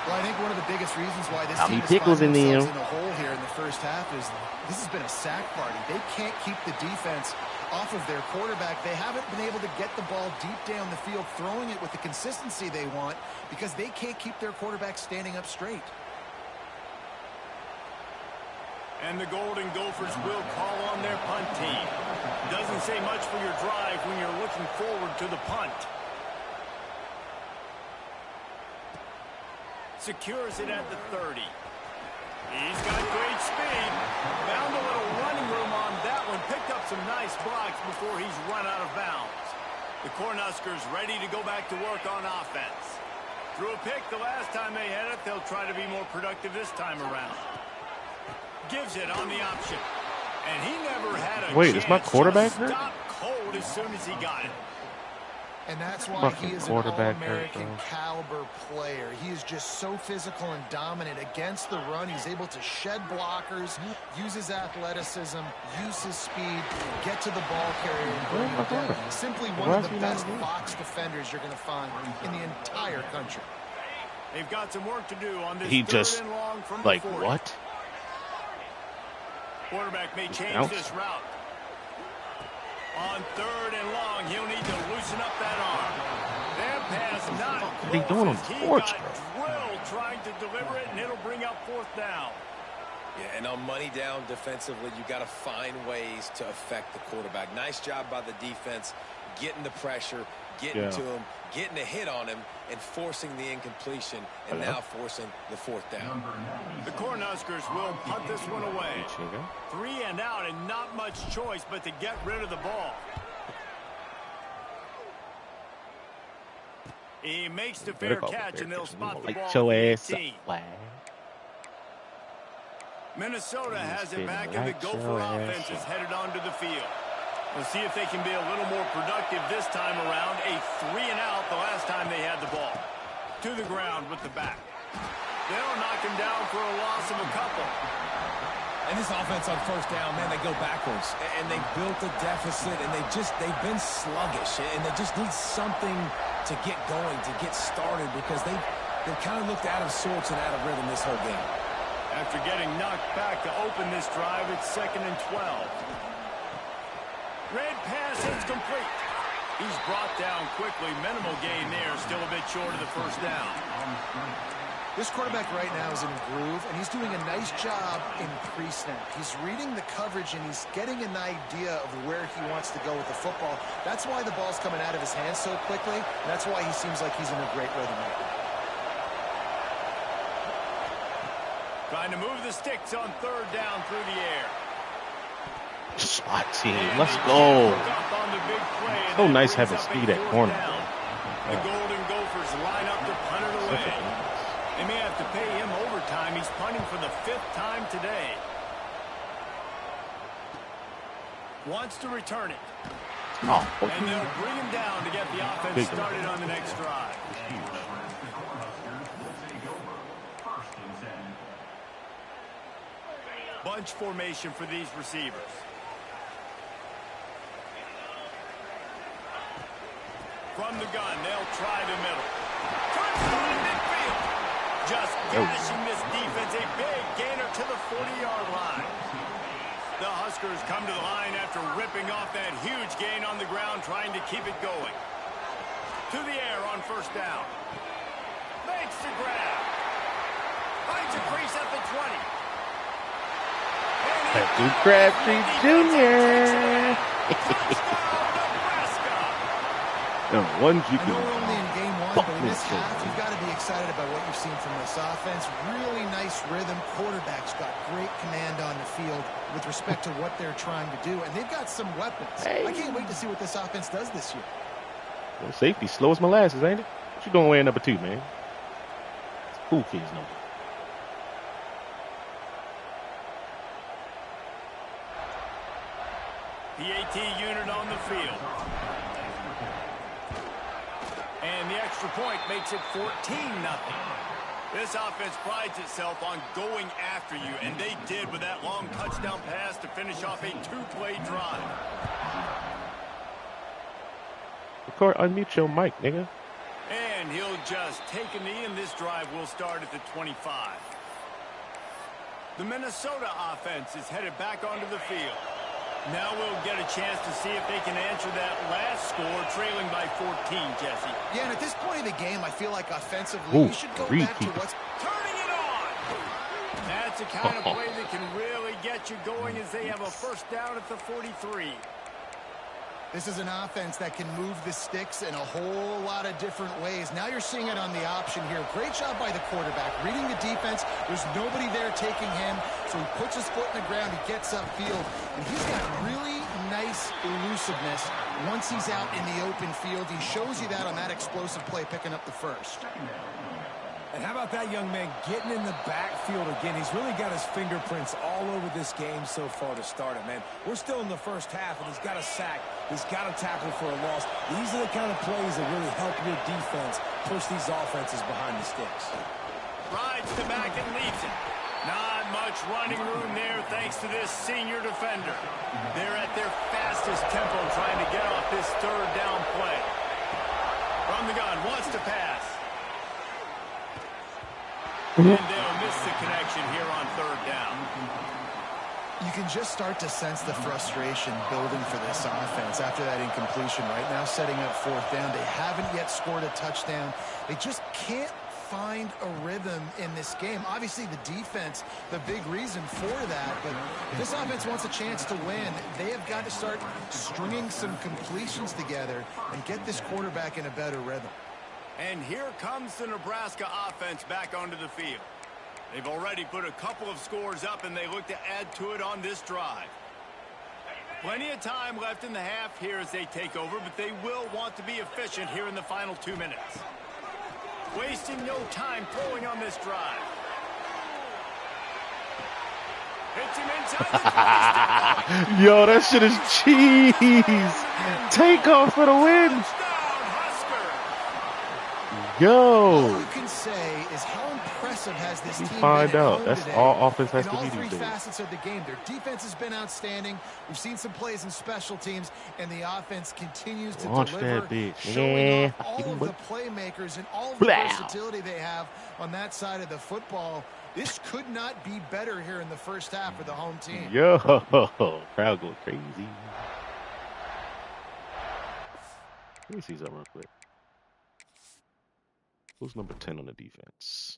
Well, I think one of the biggest reasons why this Tommy team Pickles is finding in themselves in the hole here in the first half is this has been a sack party. They can't keep the defense off of their quarterback. They haven't been able to get the ball deep down the field, throwing it with the consistency they want because they can't keep their quarterback standing up straight. And the Golden Gophers will call on their punt team. Doesn't say much for your drive when you're looking forward to the punt. Secures it at the 30. He's got great speed. Found a little running room on that one. Picked up some nice blocks before he's run out of bounds. The Cornhuskers ready to go back to work on offense. Threw a pick the last time they had it. They'll try to be more productive this time around. Gives it on the option. And he never had a Wait, is my quarterback hurt? Stop cold as soon as he got it. And that's why Fucking he is an quarterback hurt, All-American bro. caliber player. He is just so physical and dominant against the run. He's able to shed blockers, use his athleticism, use his speed, get to the ball carrier and bring him down. Simply one of the best box defenders you're going to find in the entire country. They've got some work to do on this He third just, and long from like, the 40. what? Quarterback may change bounce. this route. On third and long, he'll need to loosen up that arm. That pass not What are they doing on the he porch, got bro? drilled trying to deliver it, and it'll bring up fourth down. Yeah, and on money down defensively, you got to find ways to affect the quarterback. Nice job by the defense, getting the pressure, getting to him, getting a hit on him, and forcing the incompletion, and now forcing the fourth down. The Cornhuskers will punt this one away. 3 and out, and not much choice but to get rid of the ball. He makes the fair catch, and they'll spot the ball. Your ass up. Minnesota has it back, and the Gopher offense is headed onto the field. We'll see if they can be a little more productive this time around. A 3 and out the last time they had the ball. To the ground with the back. They'll knock him down for a loss of a couple. And this offense on first down, man, they go backwards. And they built a deficit, and they've been sluggish. And they just need something to get going, to get started, because they've kind of looked out of sorts and out of rhythm this whole game. After getting knocked back to open this drive, it's 2nd and 12. Red pass is complete. He's brought down quickly. Minimal gain there. Still a bit short of the first down. This quarterback right now is in a groove, and he's doing a nice job in pre-snap. He's reading the coverage, and he's getting an idea of where he wants to go with the football. That's why the ball's coming out of his hands so quickly, and that's why he seems like he's in a great rhythm right now. Trying to move the sticks on third down through the air. SWAT team, let's go. So nice having speed at corner. The Golden Gophers line up to punt it away. They may have to pay him overtime. He's punting for the 5th time today. Wants to return it. Oh, and they'll bring him down to get the offense started on the next drive. Bunch formation for these receivers. From the gun, they'll try the middle. Touchdown midfield. Just gashing this defense. A big gainer to the 40-yard line. The Huskers come to the line after ripping off that huge gain on the ground, trying to keep it going. To the air on first down. Makes the grab. Finds a crease at the 20. Duke Crabtree Jr. The ones you I know we're only in game 1, but in this half, you've got to be excited about what you've seen from this offense. Really nice rhythm. Quarterback's got great command on the field with respect to what they're trying to do, and they've got some weapons. I can't wait to see what this offense does this year. Well, safety slow as molasses, ain't it? What you doing wearing number 2, man? It's cool kids number. PAT unit on the field. And the extra point makes it 14-0. This offense prides itself on going after you, and they did with that long touchdown pass to finish off a 2-play drive. Record, unmute your mic, nigga. And he'll just take a knee, and this drive will start at the 25. The Minnesota offense is headed back onto the field. Now we'll get a chance to see if they can answer that last score, trailing by 14, Jesse. Yeah, and at this point of the game, I feel like offensively, you should go back to what's... Turning it on! That's the kind of play that can really get you going as they have a first down at the 43. This is an offense that can move the sticks in a whole lot of different ways. Now you're seeing it on the option here. Great job by the quarterback. Reading the defense. There's nobody there taking him. So he puts his foot in the ground. He gets upfield. And he's got really nice elusiveness once he's out in the open field. He shows you that on that explosive play, picking up the first. And how about that young man getting in the backfield again? He's really got his fingerprints all over this game so far to start it, man. We're still in the first half, and he's got a sack. He's got a tackle for a loss. These are the kind of plays that really help your defense push these offenses behind the sticks. Rides the back and leaves it. Not much running room there thanks to this senior defender. They're at their fastest tempo trying to get off this third down play. From the gun, wants to pass. And they'll miss the connection here on third down. You can just start to sense the frustration building for this offense after that incompletion. Right now, setting up fourth down. They haven't yet scored a touchdown. They just can't find a rhythm in this game. Obviously, the defense, the big reason for that. But if this offense wants a chance to win, they have got to start stringing some completions together and get this quarterback in a better rhythm. And here comes the Nebraska offense back onto the field. They've already put a couple of scores up, and they look to add to it on this drive. Plenty of time left in the half here as they take over, but they will want to be efficient here in the final 2 minutes. Wasting no time throwing on this drive. Hits him inside the 20. Yo, that shit is cheese. Take off for the win. Yo. All you can say is how impressive has this team find been out. That's today. all offense has in to all be three these days. facets of the game. Their defense has been outstanding. We've seen some plays in special teams, and the offense continues to Launch deliver, that bitch. showing off all Yeah. of the playmakers and all of the versatility they have on that side of the football. This could not be better here in the first half for the home team. Yo, crowd going crazy. Let me see something real quick. Who's number 10 on the defense?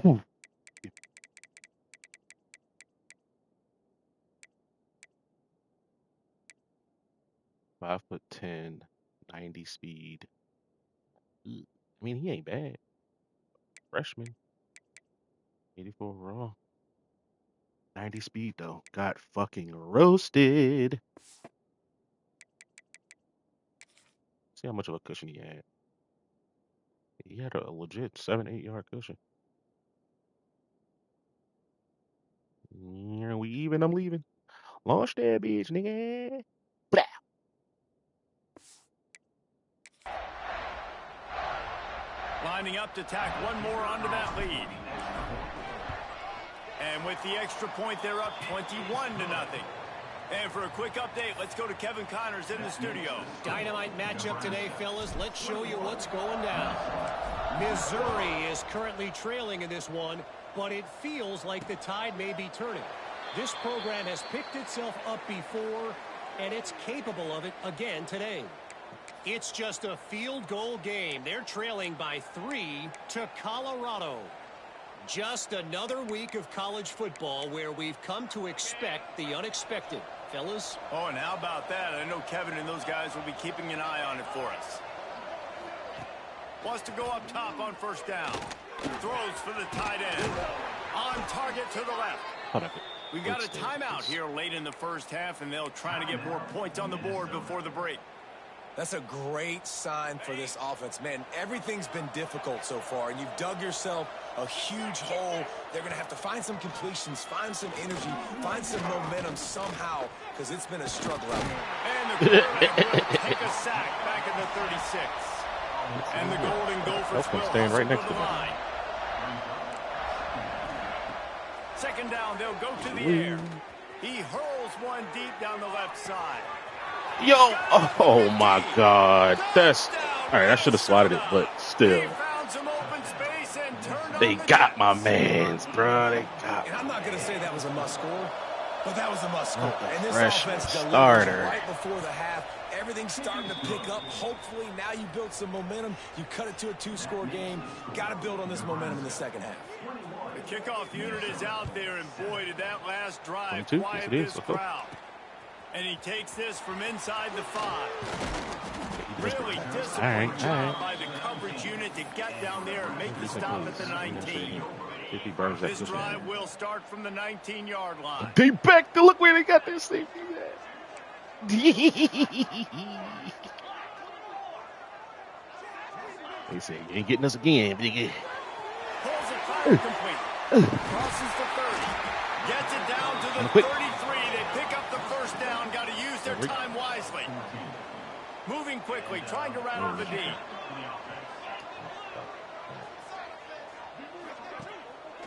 Ooh. 5'10", 90 speed. I mean, he ain't bad. Freshman. 84 raw. 90 speed, though. Got fucking roasted. See how much of a cushion he had. He had a legit 7-8 yard cushion. Yeah, we even, I'm leaving. Launch that bitch, nigga. Blah. Lining up to tack one more onto that lead. And with the extra point, they're up 21-0. And for a quick update, let's go to Kevin Connors in the studio. Dynamite matchup today, fellas. Let's show you what's going down. Missouri is currently trailing in this one, but it feels like the tide may be turning. This program has picked itself up before, and it's capable of it again today. It's just a field goal game. They're trailing by 3 to Colorado. Just another week of college football where we've come to expect the unexpected. Fellas? Oh, and how about that? I know Kevin and those guys will be keeping an eye on it for us. Wants to go up top on first down. Throws for the tight end. On target to the left. We got a timeout here late in the first half, and they'll try to get more points on the board before the break. That's a great sign for this offense. Man, everything's been difficult so far, and you've dug yourself a huge hole. They're going to have to find some completions, find some energy, find some momentum somehow, because it's been a struggle out there. And the quarterback will take a sack back at the 36. And the Golden Gophers will stand right next to to the them. line. Second down, they'll go to the air. He hurls one deep down the left side. Yo, oh my God. That's, all right, I should have slotted it, but still. They got my mans, bro. They got And I'm not going to say that was a must score, but that was a must score. And this freshman offense delivers starter. right before the half. Everything's starting to pick up. Hopefully now you build some momentum. You cut it to a 2-score game. Got to build on this momentum in the second half. The kickoff unit is out there, and boy, did that last drive 22, quiet yes, it is. this crowd. And he takes this from inside the 5. Really disciplined job by the coverage unit to get down there and make the stop at the 19. If he burns that This cushion. drive will start from the 19-yard line. They back to look where they got their safety at. They say, you ain't getting us again, nigga. Pulls it fire complete. Crosses the 30. Gets it down to the 33. They pick up the first down. Got to use their time wisely. Moving quickly, trying to rattle the D.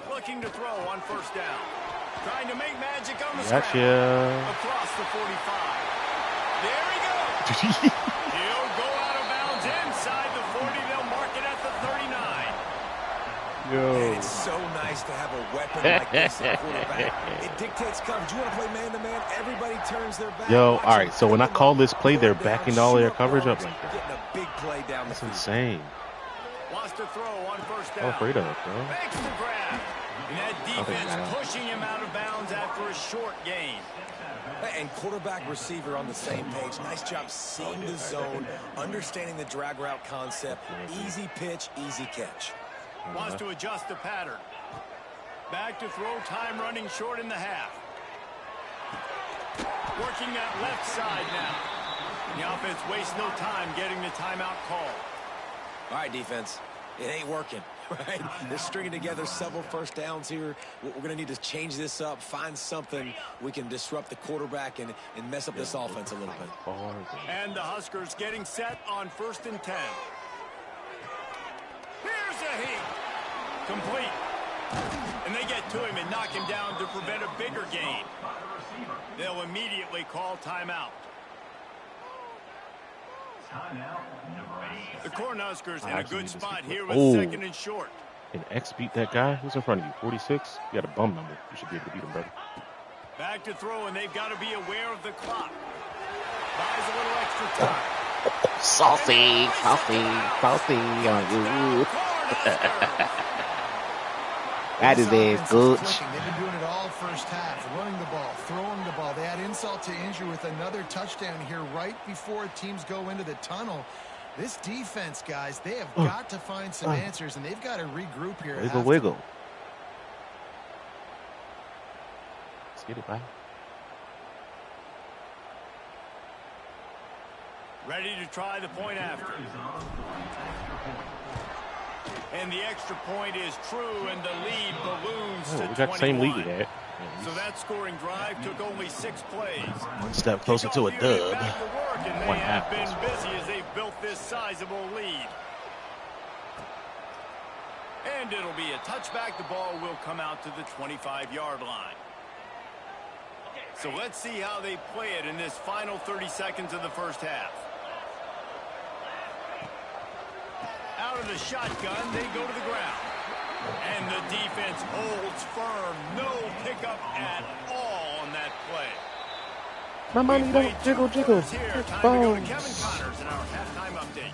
Looking to throw on first down. Trying to make magic on the scramble. Across the 45. There he goes. He'll go out of bounds inside the 40. They'll mark it at the 39. And it's so nice to have a weapon like this at quarterback. It dictates coverage. You want to play man-to-man, everybody turns their back. Yo, all right, so when I call this play, they're backing all their coverage up like that. Getting a big play down the field. That's insane. Wants to throw on first down. I'm afraid of it, bro. Makes the grab. And that defense pushing him out of bounds after a short gain. And quarterback receiver on the same page. Nice job seeing the zone, understanding the drag route concept. Easy pitch, easy catch. Wants to adjust the pattern. Back to throw, time running short in the half. Working that left side now. The offense wastes no time getting the timeout call. All right, defense. It ain't working, right? They're stringing together several first downs here. We're going to need to change this up, find something we can disrupt the quarterback and mess up this offense a little bit. And the Huskers getting set on 1st and 10. Here's a heat. Complete. And they get to him and knock him down to prevent a bigger gain. They'll immediately call timeout. The Cornhuskers in a good spot here with 2nd and short. Can X beat that guy? Who's in front of you? 46? You got a bum number. You should be able to beat him, brother. Back to throw, and they've got to be aware of the clock. Buys a little extra time. Saucy on you. That is a good. They've been doing it all first half, running the ball, throwing the ball. They add insult to injury with another touchdown here right before teams go into the tunnel. This defense, guys, they have got to find some answers, and they've got to regroup here. Wiggle. Let's get it, bye. Ready to try the point after. And the extra point is true, and the lead balloons to 21. We got the same lead there. So that scoring drive took only 6 plays. One step closer to a dub. Back to work, and they have been busy as they've built this sizable lead. And it'll be a touchback. The ball will come out to the 25-yard line. So let's see how they play it in this final 30 seconds of the first half. Out of the shotgun, they go to the ground. And the defense holds firm. No pickup at all on that play. My money don't jiggle. Here, time to go to Kevin Connors in our halftime update.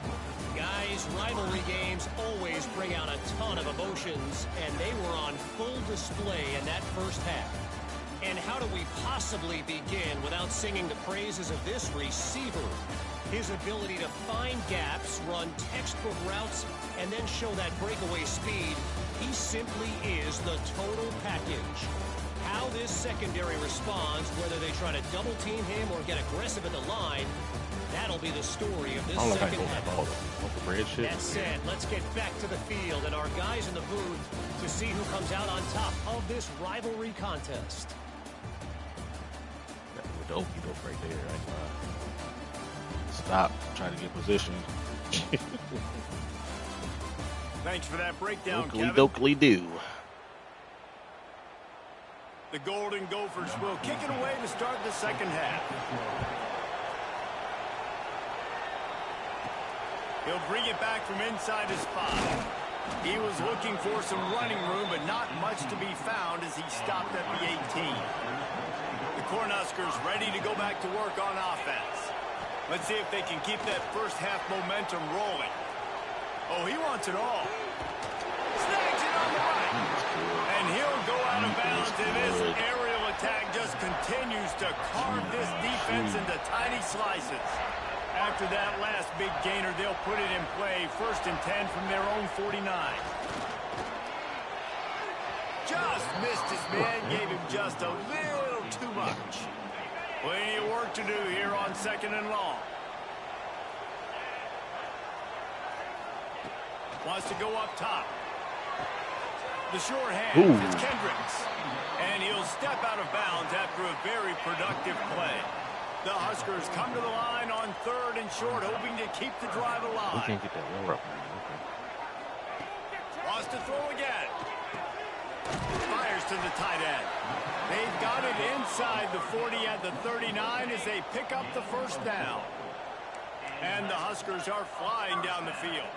Guys, rivalry games always bring out a ton of emotions, and they were on full display in that first half. And how do we possibly begin without singing the praises of this receiver? His ability to find gaps, run textbook routes, and then show that breakaway speed. He simply is the total package. How this secondary responds, whether they try to double team him or get aggressive at the line, that'll be the story of this second half. That said, let's get back to the field and our guys in the booth to see who comes out on top of this rivalry contest. Dope right there. Stop trying to get position. Thanks for that breakdown, Dokely, Kevin. dokely do. The Golden Gophers will kick it away to start the second half. He'll bring it back from inside his spot. He was looking for some running room, but not much to be found as he stopped at the 18. The Cornhuskers ready to go back to work on offense. Let's see if they can keep that first half momentum rolling. Oh, he wants it all. Snags it on the right. And he'll go out of bounds, and this aerial attack just continues to carve this defense into tiny slices. After that last big gainer, they'll put it in play. 1st and 10 from their own 49. Just missed his man, gave him just a little too much. Plenty of work to do here on 2nd and long. Wants to go up top. The sure hand, Ooh. Kendricks. And he'll step out of bounds after a very productive play. The Huskers come to the line on 3rd and short, hoping to keep the drive alive. We can't get that lower up. Okay. Wants to throw again. Fires to the tight end. They've got it inside the 40 at the 39 as they pick up the first down. And the Huskers are flying down the field.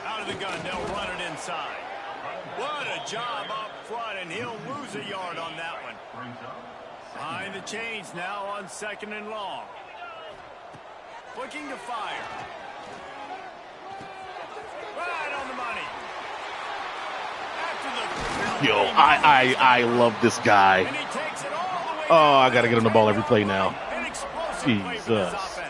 Out of the gun, they'll run it inside. What a job up front, and he'll lose a yard on that one. Behind the chains now on 2nd and long. Looking to fire. Right on the money. After the Yo, I love this guy. and he takes it all the way Oh, down I gotta to get him the ball every play now. An explosive play for this Jesus. offense.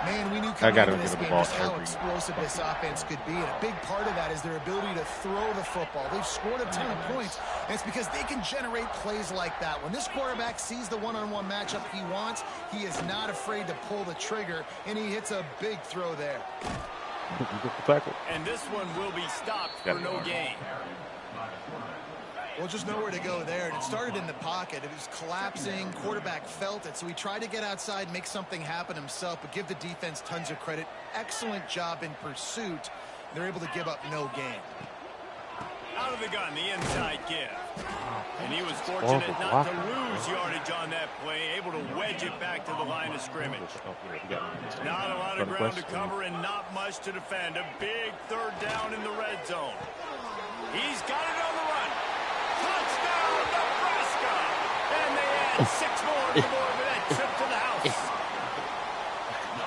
Man, we knew I coming gotta into this get the game ball just how every- explosive this offense could be, and a big part of that is their ability to throw the football. They've scored a ton of points, and it's because they can generate plays like that. When this quarterback sees the one-on-one matchup he wants, he is not afraid to pull the trigger, and he hits a big throw there. You get the tackle. And this one will be stopped for no gain. Well, just nowhere to go there. And it started in the pocket. It was collapsing. Quarterback felt it, so he tried to get outside, make something happen himself, but give the defense tons of credit. Excellent job in pursuit. They're able to give up no gain. Out of the gun, the inside give. And he was fortunate not to lose yardage on that play, able to wedge it back to the line of scrimmage. Not a lot of ground to cover and not much to defend. A big 3rd down in the red zone. He's got it on the run. Touchdown, Nebraska! And they add 6 more to that trip to the house.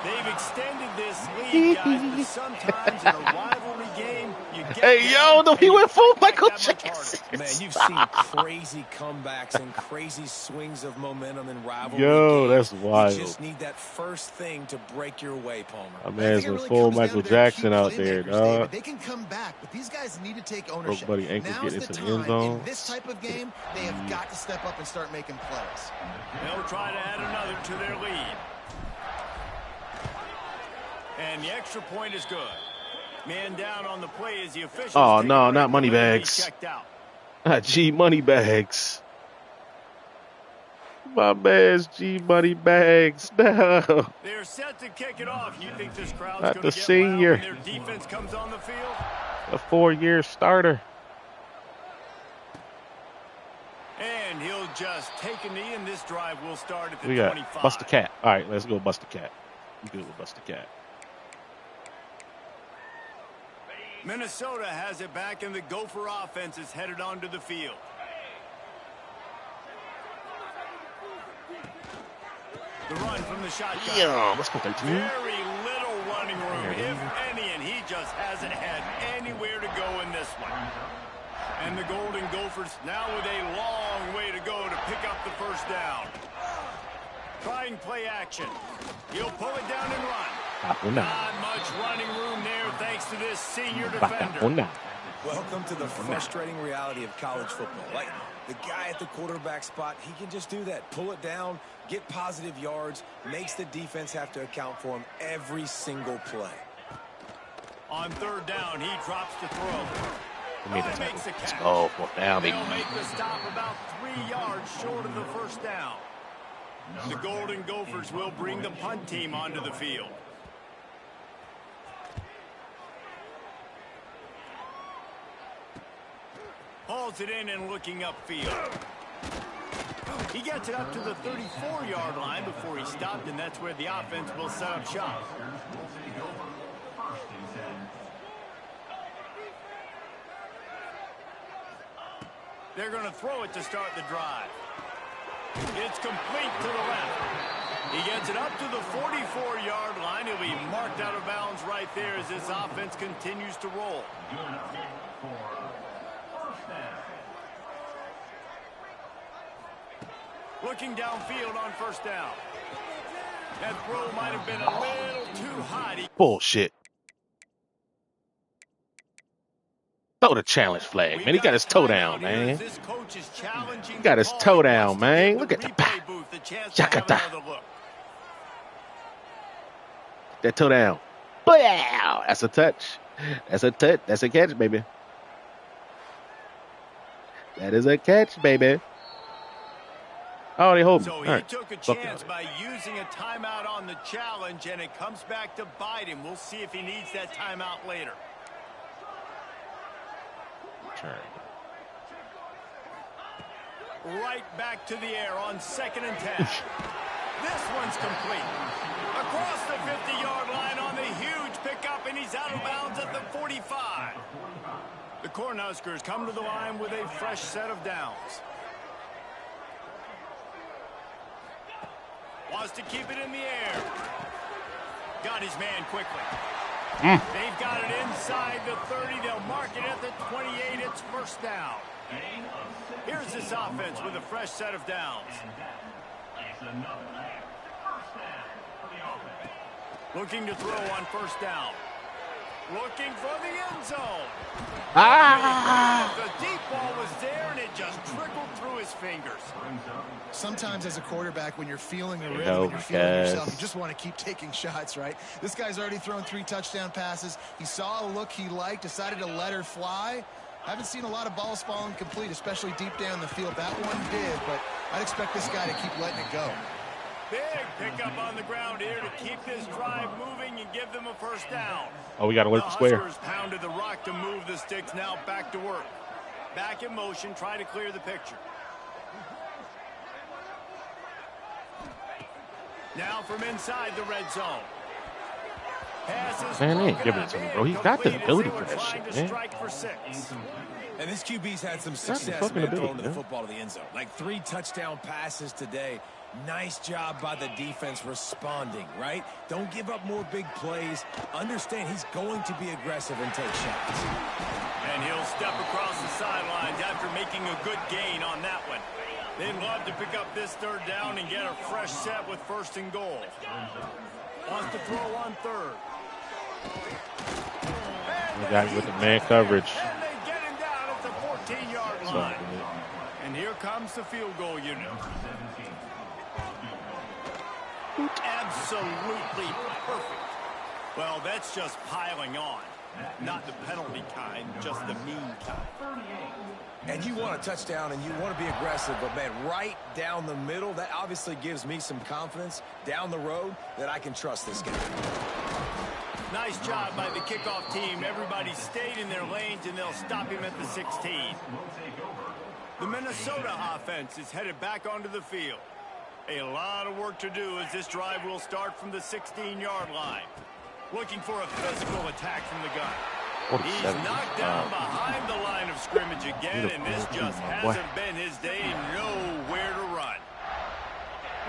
They've extended this lead, guys, but sometimes in a rivalry game, you get Hey, yo, he went full Michael Jackson. Man, you've seen crazy comebacks and crazy swings of momentum in rivalry Yo, games. that's wild. You just need that first thing to break your way, Palmer. My I man's think it went really full comes down Michael to their Jackson key out there, playmakers, dog. David. They can come back, but these guys need to take ownership. Buddy ankle Now's get the into the end time. zone. In this type of game, they have got to step up and start making plays. They'll try to add another to their lead. And the extra point is good. Man down on the play as the officials. Oh, take a no, break not and money let him be bags. checked out. G money bags. My man's G money bags. No. They're set to kick it off. You think this crowd's Not going the to get senior. loud when their defense comes on the field? A 4-year starter. And he'll just take a knee, and this drive will start at the We got 25. Bust the Cat. All right, let's go Bust the Cat. We good with Bust the Cat. Minnesota has it back, and the Gopher offense is headed onto the field. The run from the shotgun. Yeah, let's go 13. Very little running room, if any, and he just hasn't had anywhere to go in this one. And the Golden Gophers now with a long way to go to pick up the first down. Trying play action. He'll pull it down and run. Not much running room there thanks to this senior defender. Welcome to the frustrating reality of college football. Like, the guy at the quarterback spot, he can just do that. Pull it down, get positive yards, makes the defense have to account for him every single play. On 3rd down, he drops to throw. Let's Makes the catch. go. Fourth down, baby. They'll make the stop about 3 yards short of the first down. The Golden Gophers will bring the punt team onto the field. Hauls it in and looking upfield. He gets it up to the 34-yard line before he stopped, and that's where the offense will set up shop. They're going to throw it to start the drive. It's complete to the left. He gets it up to the 44-yard line. He'll be marked out of bounds right there as this offense continues to roll. Looking downfield on first down. That throw might have been a little too high. Bullshit. Throw the challenge flag, man. He got his toe down, man. He got his toe down, man. Look at the back. Yakata. That toe down. Wow. That's a touch. That's a touch. That's a catch, baby. That is a catch, baby. Oh, they hold me. So All he right. took a Fuck chance it. by using a timeout on the challenge, and it comes back to bite him. We'll see if he needs that timeout later. Turn. Right back to the air on 2nd and 10. This one's complete. Across the 50-yard line on the huge pickup, and he's out of bounds at the 45. The Cornhuskers come to the line with a fresh set of downs. Wants to keep it in the air. Got his man quickly. They've got it inside the 30. They'll mark it at the 28. It's first down. Here's this offense with a fresh set of downs. Looking to throw on first down. Looking for the end zone. The deep ball was there, and it just trickled through his fingers. Sometimes as a quarterback, when you're feeling the Yo, rhythm and you're feeling yourself, guys. you just want to keep taking shots, right? This guy's already thrown 3 touchdown passes. He saw a look he liked, decided to let her fly. Haven't seen a lot of balls falling complete, especially deep down the field. That one did, but I'd expect this guy to keep letting it go. Big pickup on the ground here to keep this drive moving and give them a first down. Oh, we got to alert the square. Huskers pounded the rock to move the sticks. Now back to work. Back in motion, try to clear the picture. Now from inside the red zone. Passes Man, they ain't broken giving up, it to me, bro. He's got the ability for that trying shit, to man. strike for 6. And this QB's had some Got the success, fucking man, ability, throwing the man. football to the end zone. Like 3 touchdown passes today. Nice job by the defense responding, right? Don't give up more big plays. Understand he's going to be aggressive and take shots. And he'll step across the sidelines after making a good gain on that one. They'd love to pick up this 3rd down and get a fresh set with 1st and goal. Wants to throw on 3rd. We got him with the man coverage. And they get him down at the 14-yard line. And here comes the field goal unit. Absolutely perfect. Well, that's just piling on. Not the penalty kind, just the mean kind. And you want a touchdown and you want to be aggressive, but, man, right down the middle, that obviously gives me some confidence down the road that I can trust this guy. Nice job by the kickoff team. Everybody stayed in their lanes, and they'll stop him at the 16. The Minnesota offense is headed back onto the field. A lot of work to do as this drive will start from the 16-yard line. Looking for a physical attack from the gun. He's knocked down behind the line of scrimmage again, and this just hasn't been his day. Nowhere to run.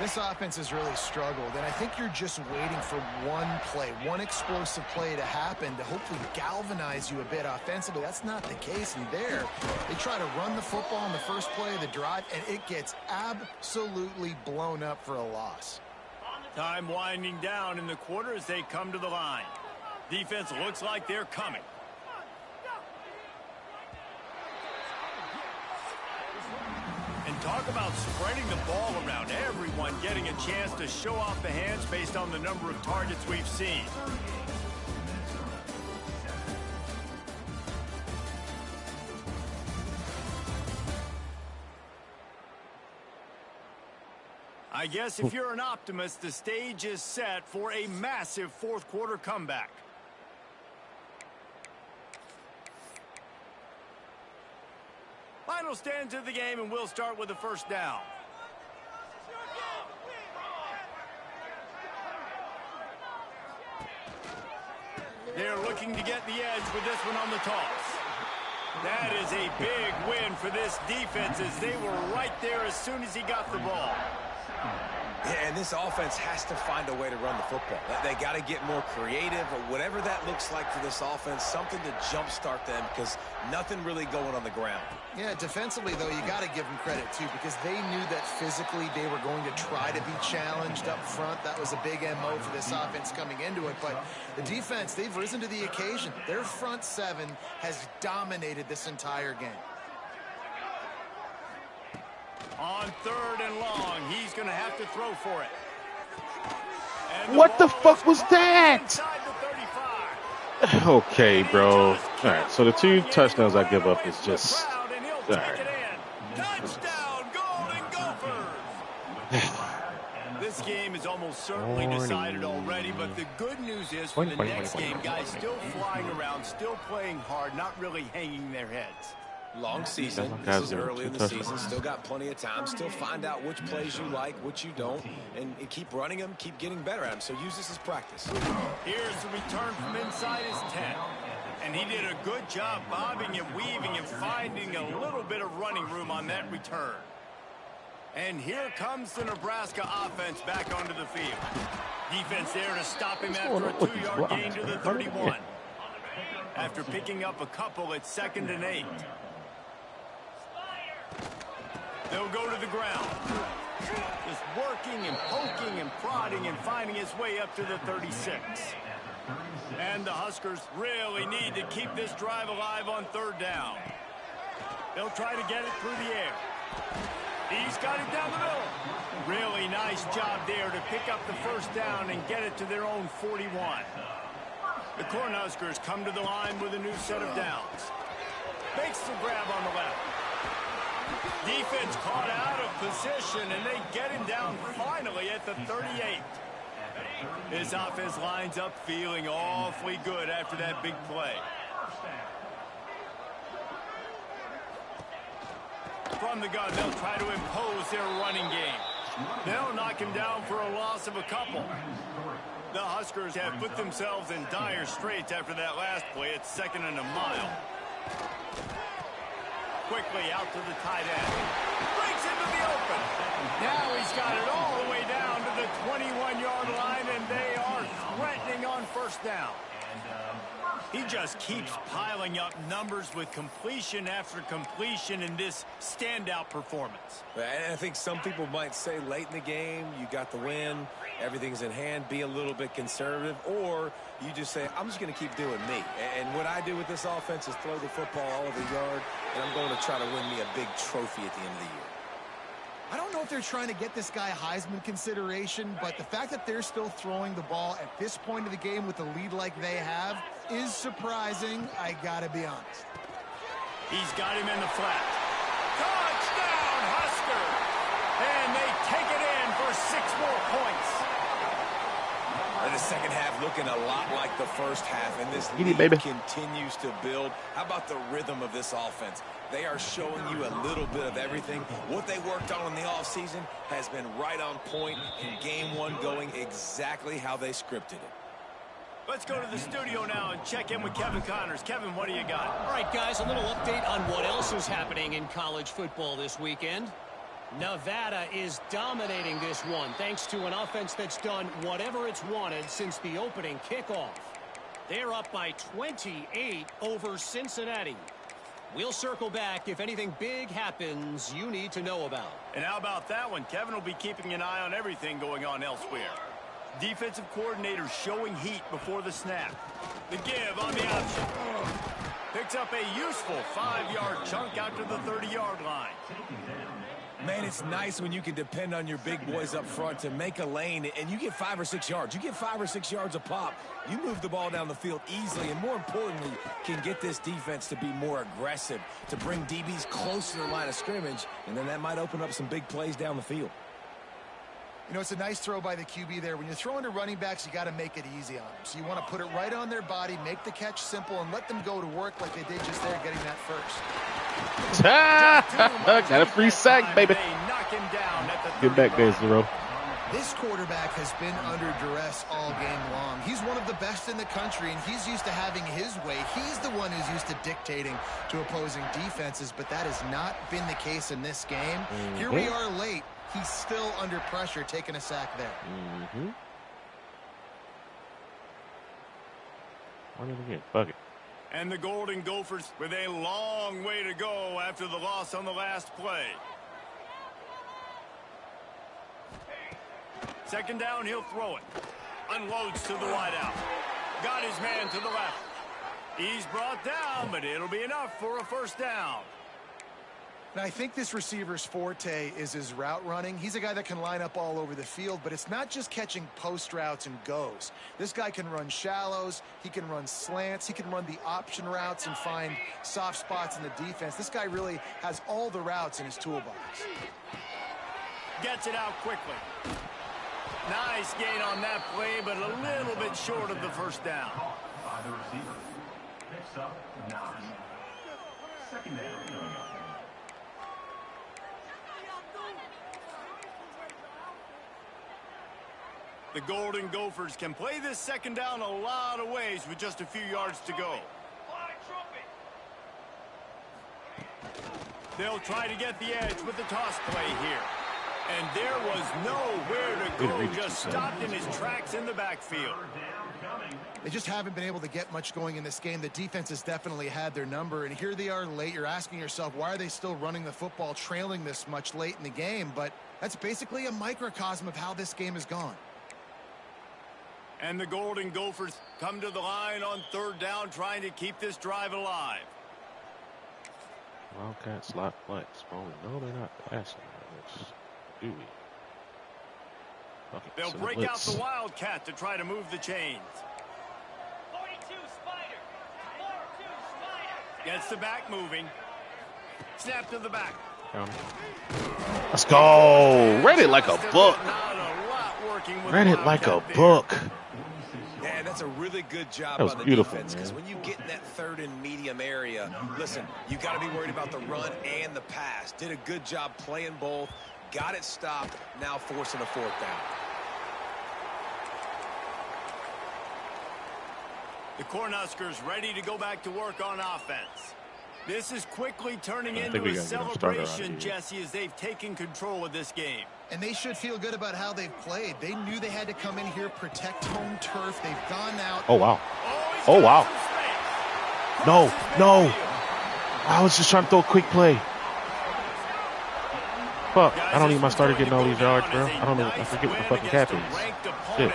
This offense has really struggled, and I think you're just waiting for one play, one explosive play to happen to hopefully galvanize you a bit offensively. That's not the case, and there they try to run the football on the first play of the drive, and it gets absolutely blown up for a loss. Time winding down in the quarter as they come to the line. Defense looks like they're coming. And talk about spreading the ball around. Everyone getting a chance to show off the hands based on the number of targets we've seen. I guess if you're an optimist, the stage is set for a massive 4th quarter comeback. Final stanza of the game, and we'll start with the first down. They're looking to get the edge with this one on the toss. That is a big win for this defense as they were right there as soon as he got the ball. Yeah, and this offense has to find a way to run the football. They got to get more creative, or whatever that looks like for this offense, something to jumpstart them because nothing really going on the ground. Yeah, defensively, though, you got to give them credit, too, because they knew that physically they were going to try to be challenged up front. That was a big MO for this offense coming into it. But the defense, they've risen to the occasion. Their front 7 has dominated this entire game. On 3rd and long, he's going to have to throw for it. What the fuck was that? Okay, bro. All right, so the 2 touchdowns I give up is just all right. Touchdown, Golden Gophers! This game is almost certainly decided already, but the good news is for the next game, guys still flying around, still playing hard, not really hanging their heads. Long season. This is early in the season. Still got plenty of time. Still find out which plays you like, which you don't, and keep running them, keep getting better at them. So use this as practice. Here's the return from inside his 10. And he did a good job bobbing and weaving and finding a little bit of running room on that return. And here comes the Nebraska offense back onto the field. Defense there to stop him after a 2-yard gain to the 31. After picking up a couple at 2nd and 8. They'll go to the ground. Just working and poking and prodding and finding his way up to the 36. And the Huskers really need to keep this drive alive on 3rd down. They'll try to get it through the air. He's got it down the middle. Really nice job there to pick up the 1st down and get it to their own 41. The Cornhuskers come to the line with a new set of downs. Makes the grab on the left. Defense caught out of position, and they get him down finally at the 38. His offense lines up feeling awfully good after that big play. From the gun, they'll try to impose their running game. They'll knock him down for a loss of a couple. The Huskers have put themselves in dire straits after that last play. It's 2nd and a mile. Quickly out to the tight end. Breaks into the open. Now he's got it all the way down to the 21-yard line, and they are threatening on 1st down. He just keeps piling up numbers with completion after completion in this standout performance. And I think some people might say late in the game, you got the win, everything's in hand, be a little bit conservative, or you just say, I'm just going to keep doing me. And what I do with this offense is throw the football all over the yard, and I'm going to try to win me a big trophy at the end of the year. I don't know if they're trying to get this guy Heisman consideration, but the fact that they're still throwing the ball at this point of the game with the lead like they have is surprising, I gotta be honest. He's got him in the flat. Touchdown, Husker! And they take it in for 6 more points. And the second half looking a lot like the first half, and this lead continues to build. How about the rhythm of this offense? They are showing you a little bit of everything. What they worked on in the offseason has been right on point, in game 1 going exactly how they scripted it. Let's go to the studio now and check in with Kevin Connors. Kevin, what do you got? All right, guys, a little update on what else is happening in college football this weekend. Nevada is dominating this one thanks to an offense that's done whatever it's wanted since the opening kickoff. They're up by 28 over Cincinnati. We'll circle back if anything big happens you need to know about. And how about that one? Kevin will be keeping an eye on everything going on elsewhere. Defensive coordinator showing heat before the snap. The give on the option. Picks up a useful 5-yard chunk out to the 30-yard line. Man, it's nice when you can depend on your big boys up front to make a lane, and you get 5 or 6 yards. You get 5 or 6 yards a pop. You move the ball down the field easily, and more importantly, can get this defense to be more aggressive, to bring DBs close to the line of scrimmage, and then that might open up some big plays down the field. You know, it's a nice throw by the QB there. When you're throwing to running backs, you got to make it easy on them. So you want to put it right on their body, make the catch simple, and let them go to work like they did just there, getting that first. Got a free sack, baby. Get back there, Zero. This quarterback has been under duress all game long. He's one of the best in the country, and he's used to having his way. He's the one who's used to dictating to opposing defenses, but that has not been the case in this game. Here we are late. He's still under pressure, taking a sack there. Fuck it. And the Golden Gophers with a long way to go after the loss on the last play. Second down, he'll throw it. Unloads to the wideout. Got his man to the left. He's brought down, but it'll be enough for a first down. And I think this receiver's forte is his route running. He's a guy that can line up all over the field, but it's not just catching post routes and goes. This guy can run shallows, he can run slants, he can run the option routes and find soft spots in the defense. This guy really has all the routes in his toolbox. Gets it out quickly. Nice gain on that play, but a little bit short of the first down. By the receiver. Picks up 9. Second down. The Golden Gophers can play this second down a lot of ways with just a few yards to go. They'll try to get the edge with the toss play here. And there was nowhere to go, just stopped in his tracks in the backfield. They just haven't been able to get much going in this game. The defense has definitely had their number, and here they are late. You're asking yourself, why are they still running the football, trailing this much late in the game? But that's basically a microcosm of how this game has gone. And the Golden Gophers come to the line on third down, trying to keep this drive alive. Wildcat slot flex. Oh, no, they're not passing. Do we? Okay, They'll so break out the Wildcat to try to move the chains. 42 Spider. 42 Spider. Gets the back moving. Snap to the back. Let's go. Read it like a book. Read it like a book. Man, that's a really good job That was by the beautiful, defense, because when you get in that third and medium area, listen, you got to be worried about the run and the pass. Did a good job playing both, got it stopped, now forcing a fourth down. The Cornhuskers ready to go back to work on offense. This is quickly turning into a celebration, Jesse, as they've taken control of this game. And they should feel good about how they've played. They knew they had to come in here, protect home turf. They've gone out. Oh, wow. Oh, wow. No, no. I was just trying to throw a quick play. Fuck, I don't need my starter getting all these yards, bro. I don't know. I forget what the fucking cap is. Shit.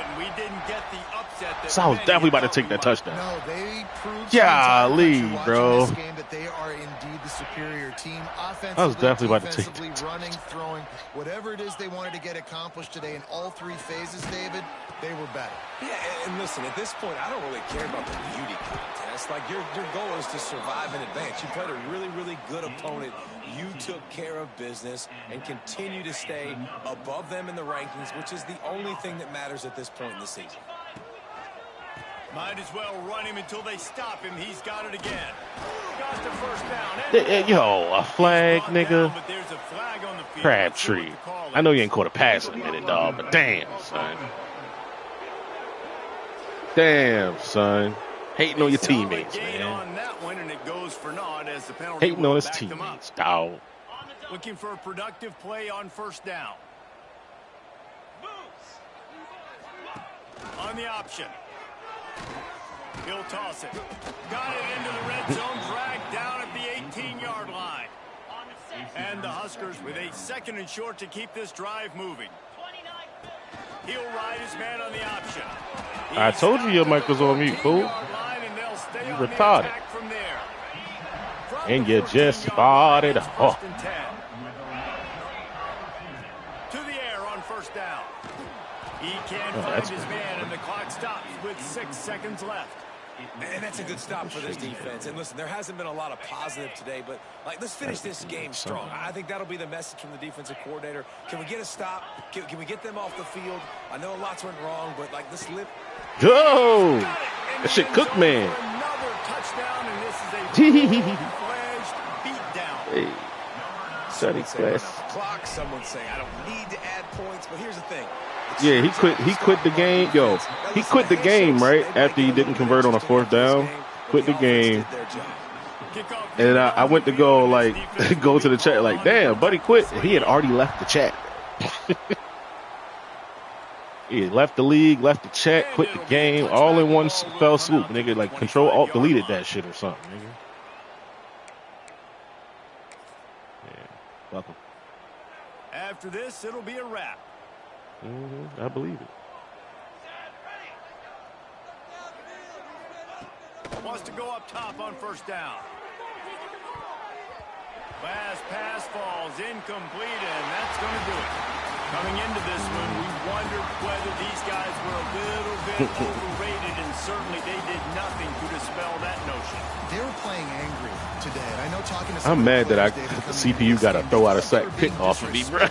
So I was definitely about to take that touchdown. No, they proved Golly, bro. this game that they are indeed the superior team. Offensively, I was definitely about to take defensively, running, throwing, whatever it is they wanted to get accomplished today in all three phases, David, they were better. Yeah, and listen, at this point, I don't really care about the beauty contest. Like, your goal is to survive and advance. You played a really, really good opponent. You took care of business and continue to stay above them in the rankings, which is the only thing that matters at this point in the season. Might as well run him until they stop him. He's got it again. Got the first down. Yo, a flag, nigga. But there's a flag on the field. Crabtree. I know you ain't caught a pass in a minute, dog, but damn, son. Damn, son. Hating on your teammates, man. On that one, and it goes for naught as the penalty Hating on his back them up. teammates, dog. Looking for a productive play on first down. On the option. He'll toss it. Got it into the red zone, dragged down at the 18-yard line. And the Huskers with a second and short to keep this drive moving. He'll ride his man on the option. I told you your mic was on mute, fool. You retarded. And you just spotted. Oh. To the air on first down. He can't find his man, and the clock stops with 6 seconds left. And that's a good stop for this defense. And listen, there hasn't been a lot of positive today, but like, let's finish this game strong. I think that'll be the message from the defensive coordinator. Can we get a stop? Can we get them off the field? I know lots went wrong, but like, let's live. Go! That shit cooked, man. Another touchdown, and this is a full-fledged beatdown. Hey, study class. Clock. Someone saying I don't need to add points, but here's the thing. Yeah, he quit the game. Yo, he quit the game right after he didn't convert on a fourth down. Quit the game. And I went to go like go to the chat like, damn, buddy quit. And he had already left the chat. He left the league, left the chat, quit the game, all in one fell swoop. Nigga, like Control Alt deleted that shit or something, nigga. Yeah, welcome. After this, it'll be a wrap. I believe it. Wants to go up top on first down. Last pass falls incomplete, and that's going to do it. Coming into this one, we wondered whether these guys were a little bit overrated, and certainly they did nothing to dispel that notion. They were playing angry today. And I know talking to I'm mad that David, the CPU got to throw out a sack pick off of me, bro.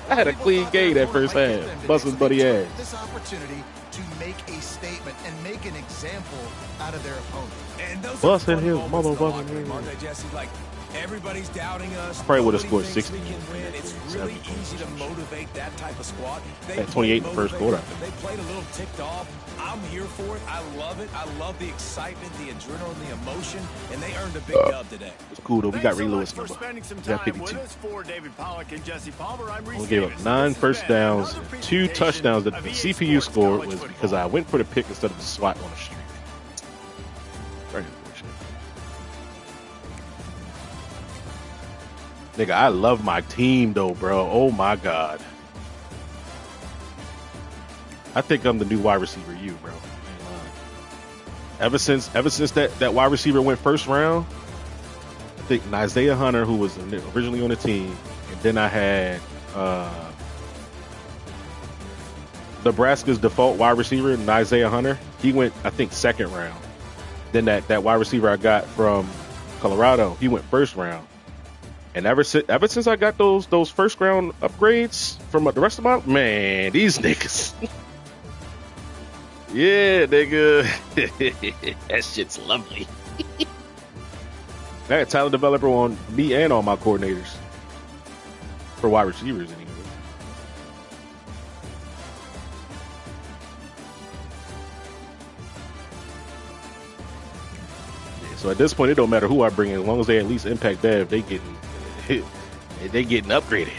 I had a clean game that first half. Busting buddy ass. This opportunity to make a statement and make an example out of their opponent. And those Busting are the his fun moments in the locker motherfucking room, head. aren't they, Jesse? Like, everybody's doubting us. I probably would have Nobody scored thinks 60. we can win. It's really easy to motivate that type of squad. They At 28 in the first quarter. They played a little ticked off. I'm here for it. I love it. I love the excitement, the adrenaline, the emotion, and they earned a big dub today. It's cool, though. We got Ray Lewis for number. spending some We got time with 52. us. For David Pollock and Jesse Palmer, I'm Reese We gave up Davis. 9 This has first been downs, another 2 presentation touchdowns. That of the EA CPU Sports scored College was Football. because I went for the pick instead of the swat on the street. Very unfortunate. Nigga, I love my team though, bro. Oh my god. I think I'm the new wide receiver, bro. Ever since that wide receiver went first round, I think Isaiah Hunter, who was originally on the team, and then I had Nebraska's default wide receiver, Isaiah Hunter. He went, I think, second round. Then that wide receiver I got from Colorado, he went first round. And ever since I got those first round upgrades from the rest of my man, these niggas. Yeah, nigga. That shit's lovely. I had talent developer on me and all my coordinators. For wide receivers, anyway. Yeah, so at this point, it don't matter who I bring in, as long as they at least impact Bev, they getting upgraded.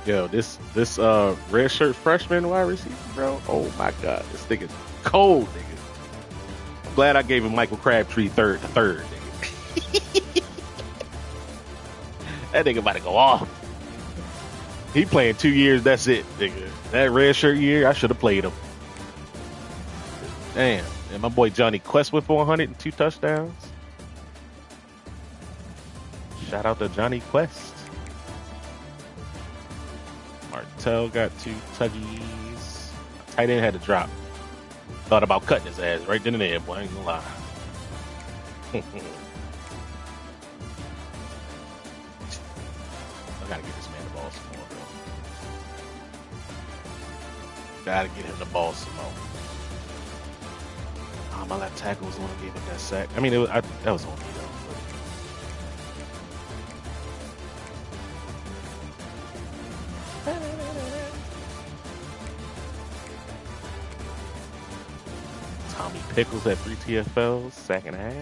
Yo, this red shirt freshman wide receiver, bro. Oh my god, this nigga's cold, nigga. I'm glad I gave him Michael Crabtree third, nigga. That nigga about to go off. He playing 2 years, that's it, nigga. That red shirt year, I should have played him. Damn. And my boy Johnny Quest went for 102 touchdowns. Shout out to Johnny Quest. Martell got 2 tuggies. Tight end had to drop. Thought about cutting his ass right then and there, boy. I ain't gonna lie. I gotta get this man the ball some more, bro. Gotta get him the ball some more. Oh, my left tackle was the one who gave up that sack. I mean, that was on me, though. Tommy Pickles at 3 TFLs, sack and a half.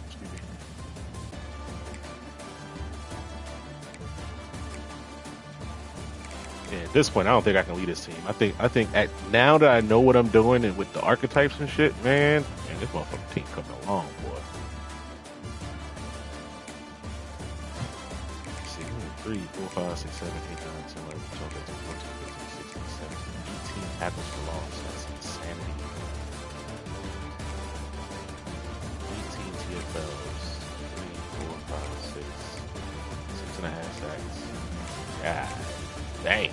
Excuse me. Yeah, at this point, I don't think I can lead this team. I think at now that I know what I'm doing and with the archetypes and shit, man, this motherfucking team coming along, boy. Let's see, 3, 4, 5, 6, 7, 8, 9, 10, 11, 12, 13, 14, 15, 16, 17, 18 tackles for loss. That's insanity. 18 TFLs, 3, 4, 5, 6, 6.5 sacks. God dang.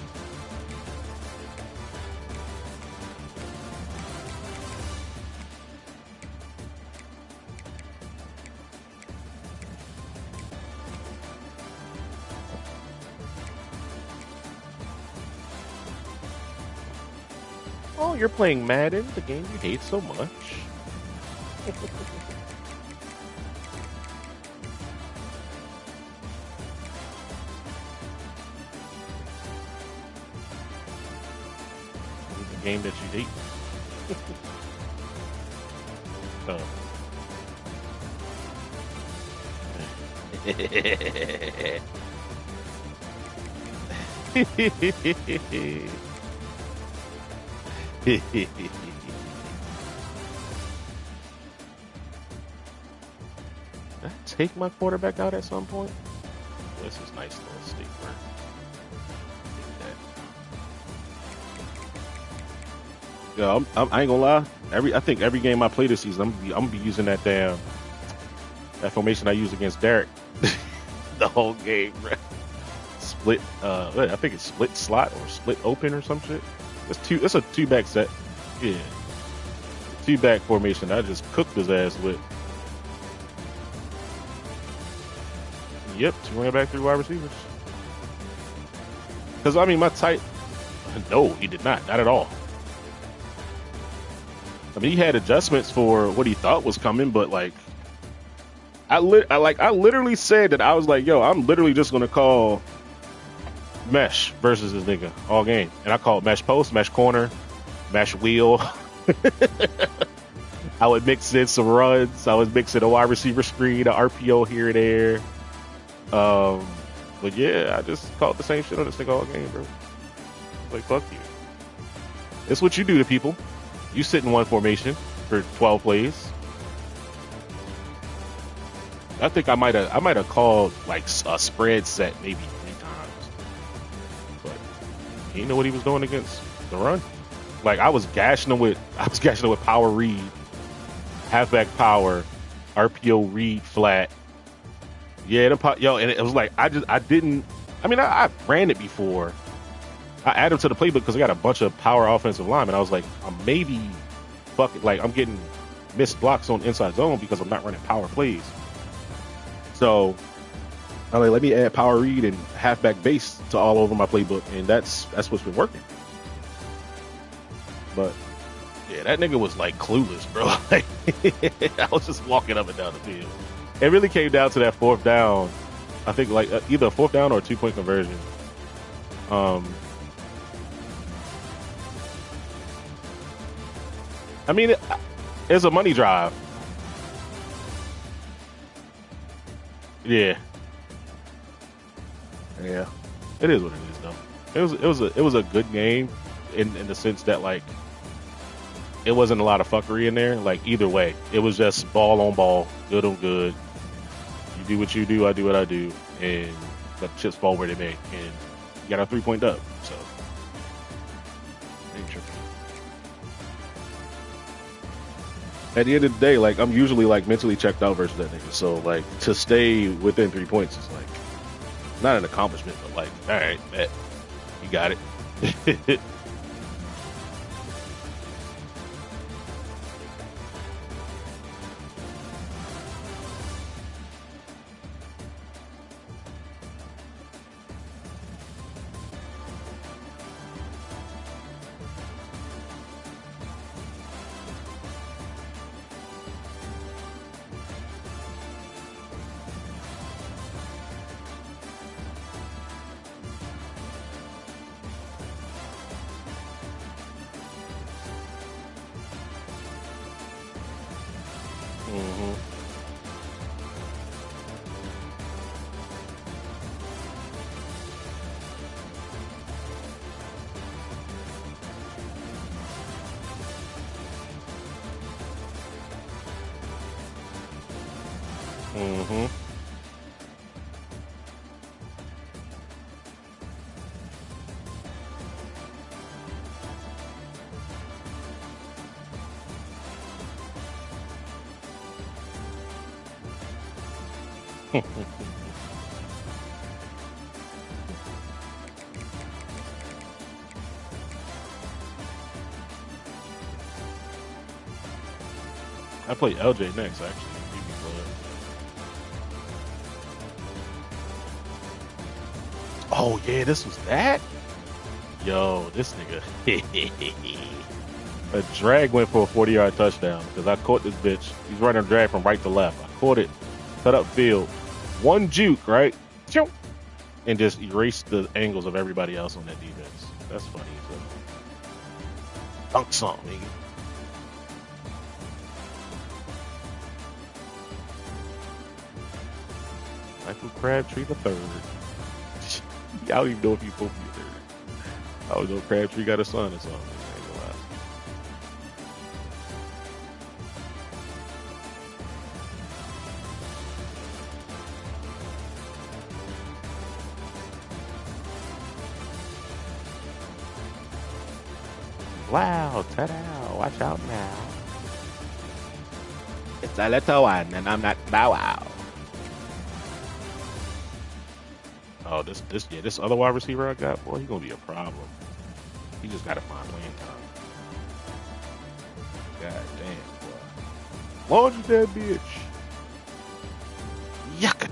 Oh, you're playing Madden, the game you hate so much. The game that you hate. Oh. Did I take my quarterback out at some point? This is nice little steamer. Yeah, I ain't gonna lie. I think every game I play this season, I'm gonna be using that formation I used against Derek the whole game, bro. Split, I think it's split slot or split open or some shit. It's a two-back set. Yeah, two-back formation. I just cooked his ass with. Yep, 2 running back, 3 wide receivers. Because I mean, my tight. No, he did not at all. I mean, he had adjustments for what he thought was coming, but like, I literally said that I was like, yo, I'm literally just gonna call mesh versus this nigga all game, and I called mesh post, mesh corner, mesh wheel. I would mix in some runs. I was mixing a wide receiver screen, a RPO here and there. But yeah, I just called the same shit on this nigga all game, bro. Like, fuck you. It's what you do to people. You sit in one formation for 12 plays. I think I might have called like a spread set maybe 3 times, but he didn't know what he was doing against the run. Like I was gashing him with power read, halfback power, RPO read flat. Yeah, and it was like I ran it before. I added him to the playbook because I got a bunch of power offensive linemen. I was like, I'm getting missed blocks on inside zone because I'm not running power plays. So I'm like, let me add power read and halfback base to all over my playbook, and that's what's been working. But yeah, that nigga was like clueless, bro. Like, I was just walking up and down the field. It really came down to that 4th down. I think like either a 4th down or a 2-point conversion. I mean, it's a money drive. Yeah. Yeah. It is what it is, though. It was a good game in the sense that like it wasn't a lot of fuckery in there. Like either way, it was just ball on ball, good on good. You do what you do, I do what I do, and let the chips fall where they may. And you got a 3-point dub. So ain't tripping. At the end of the day, like I'm usually like mentally checked out versus that nigga. So like to stay within 3 points is like not an accomplishment, but like, all right, bet you got it. I play LJ next, actually. Oh, yeah, this was that? Yo, this nigga. A drag went for a 40-yard touchdown because I caught this bitch. He's running a drag from right to left. I caught it, cut up field. One juke, right? And just erased the angles of everybody else on that defense. That's funny. So. Dunk something, nigga. Michael Crabtree the third. I don't even know if he's supposed to be a third. I always know Crabtree got a son or something. I ain't gonna lie. Wow, ta-da, watch out now. It's a little one, and I'm not Bow Wow. Oh, this other wide receiver I got, boy, he gonna be a problem. He just gotta find playing time. God damn, boy. Launch that bitch. Yuck.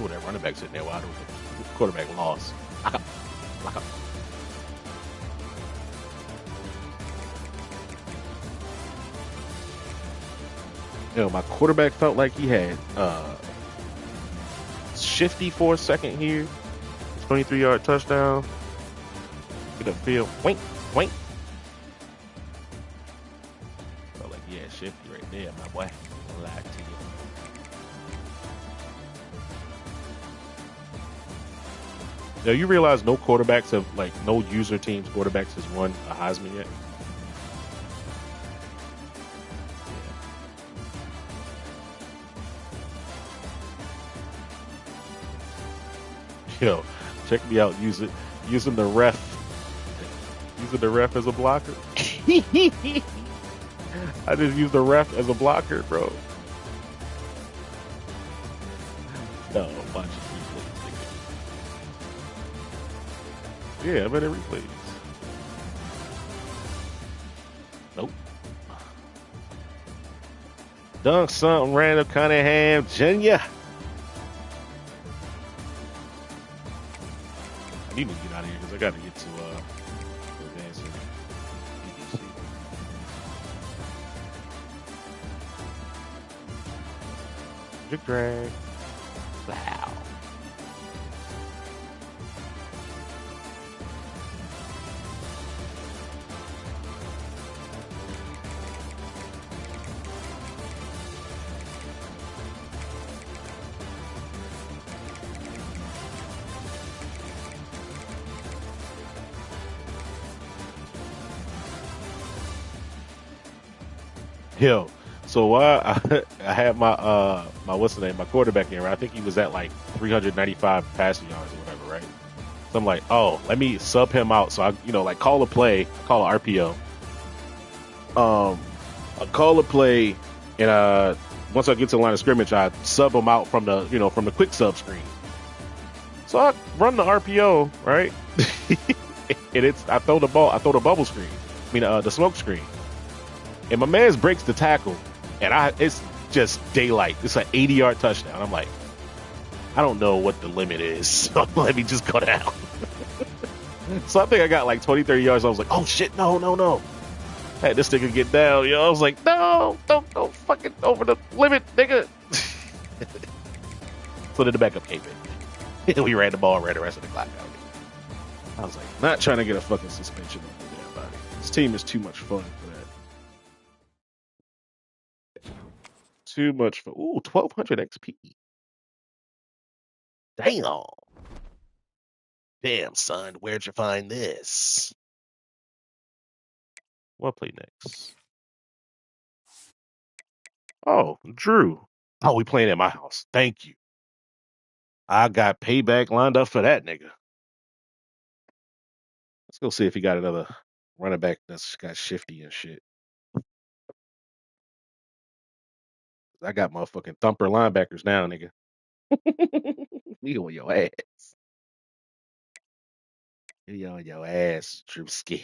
Ooh, that running back sitting there wide open. Quarterback lost. Lock up. Lock up. My quarterback felt like he had shifty for a second here. 23-yard touchdown. Get upfield. Wink. Wink. Felt like he had shifty right there, my boy. I'll lie to you. Now you realize no quarterbacks have no user teams quarterbacks has won a Heisman yet. Yo, check me out. Using the ref as a blocker. I just used the ref as a blocker, bro. No, watch it. Yeah, I'm in the replays. Nope. Dunk something random Cunningham Jr. I need to get out of here because I got to get to advancing PPC. Big drag. Wow. Yo, so I had my what's the name, my quarterback in, right? I think he was at like 395 passing yards or whatever, right? So I'm like, oh, let me sub him out. So I call a play, call an RPO. I call a play, and once I get to the line of scrimmage, I sub him out from the quick sub screen. So I run the RPO, right? And I throw the bubble screen. I mean the smoke screen. And my man's breaks the tackle, and it's just daylight. It's an 80-yard touchdown. I'm like, I don't know what the limit is, so let me just go down. So I think I got like 20, 30 yards. I was like, oh shit, no. Had this nigga get down, yo. I was like, no, don't fucking over the limit, nigga. So then the backup came in. We ran the ball, ran the rest of the clock out. I was like, not trying to get a fucking suspension on the damn body. This team is too much fun for that. Too much fun. Ooh, 1200 XP. Damn, son, where'd you find this? What play next? Oh, Drew. Oh, we playing at my house. Thank you. I got payback lined up for that nigga. Let's go see if he got another running back that's got shifty and shit. I got motherfucking thumper linebackers now, nigga. We on your ass. We on your ass, Drewski.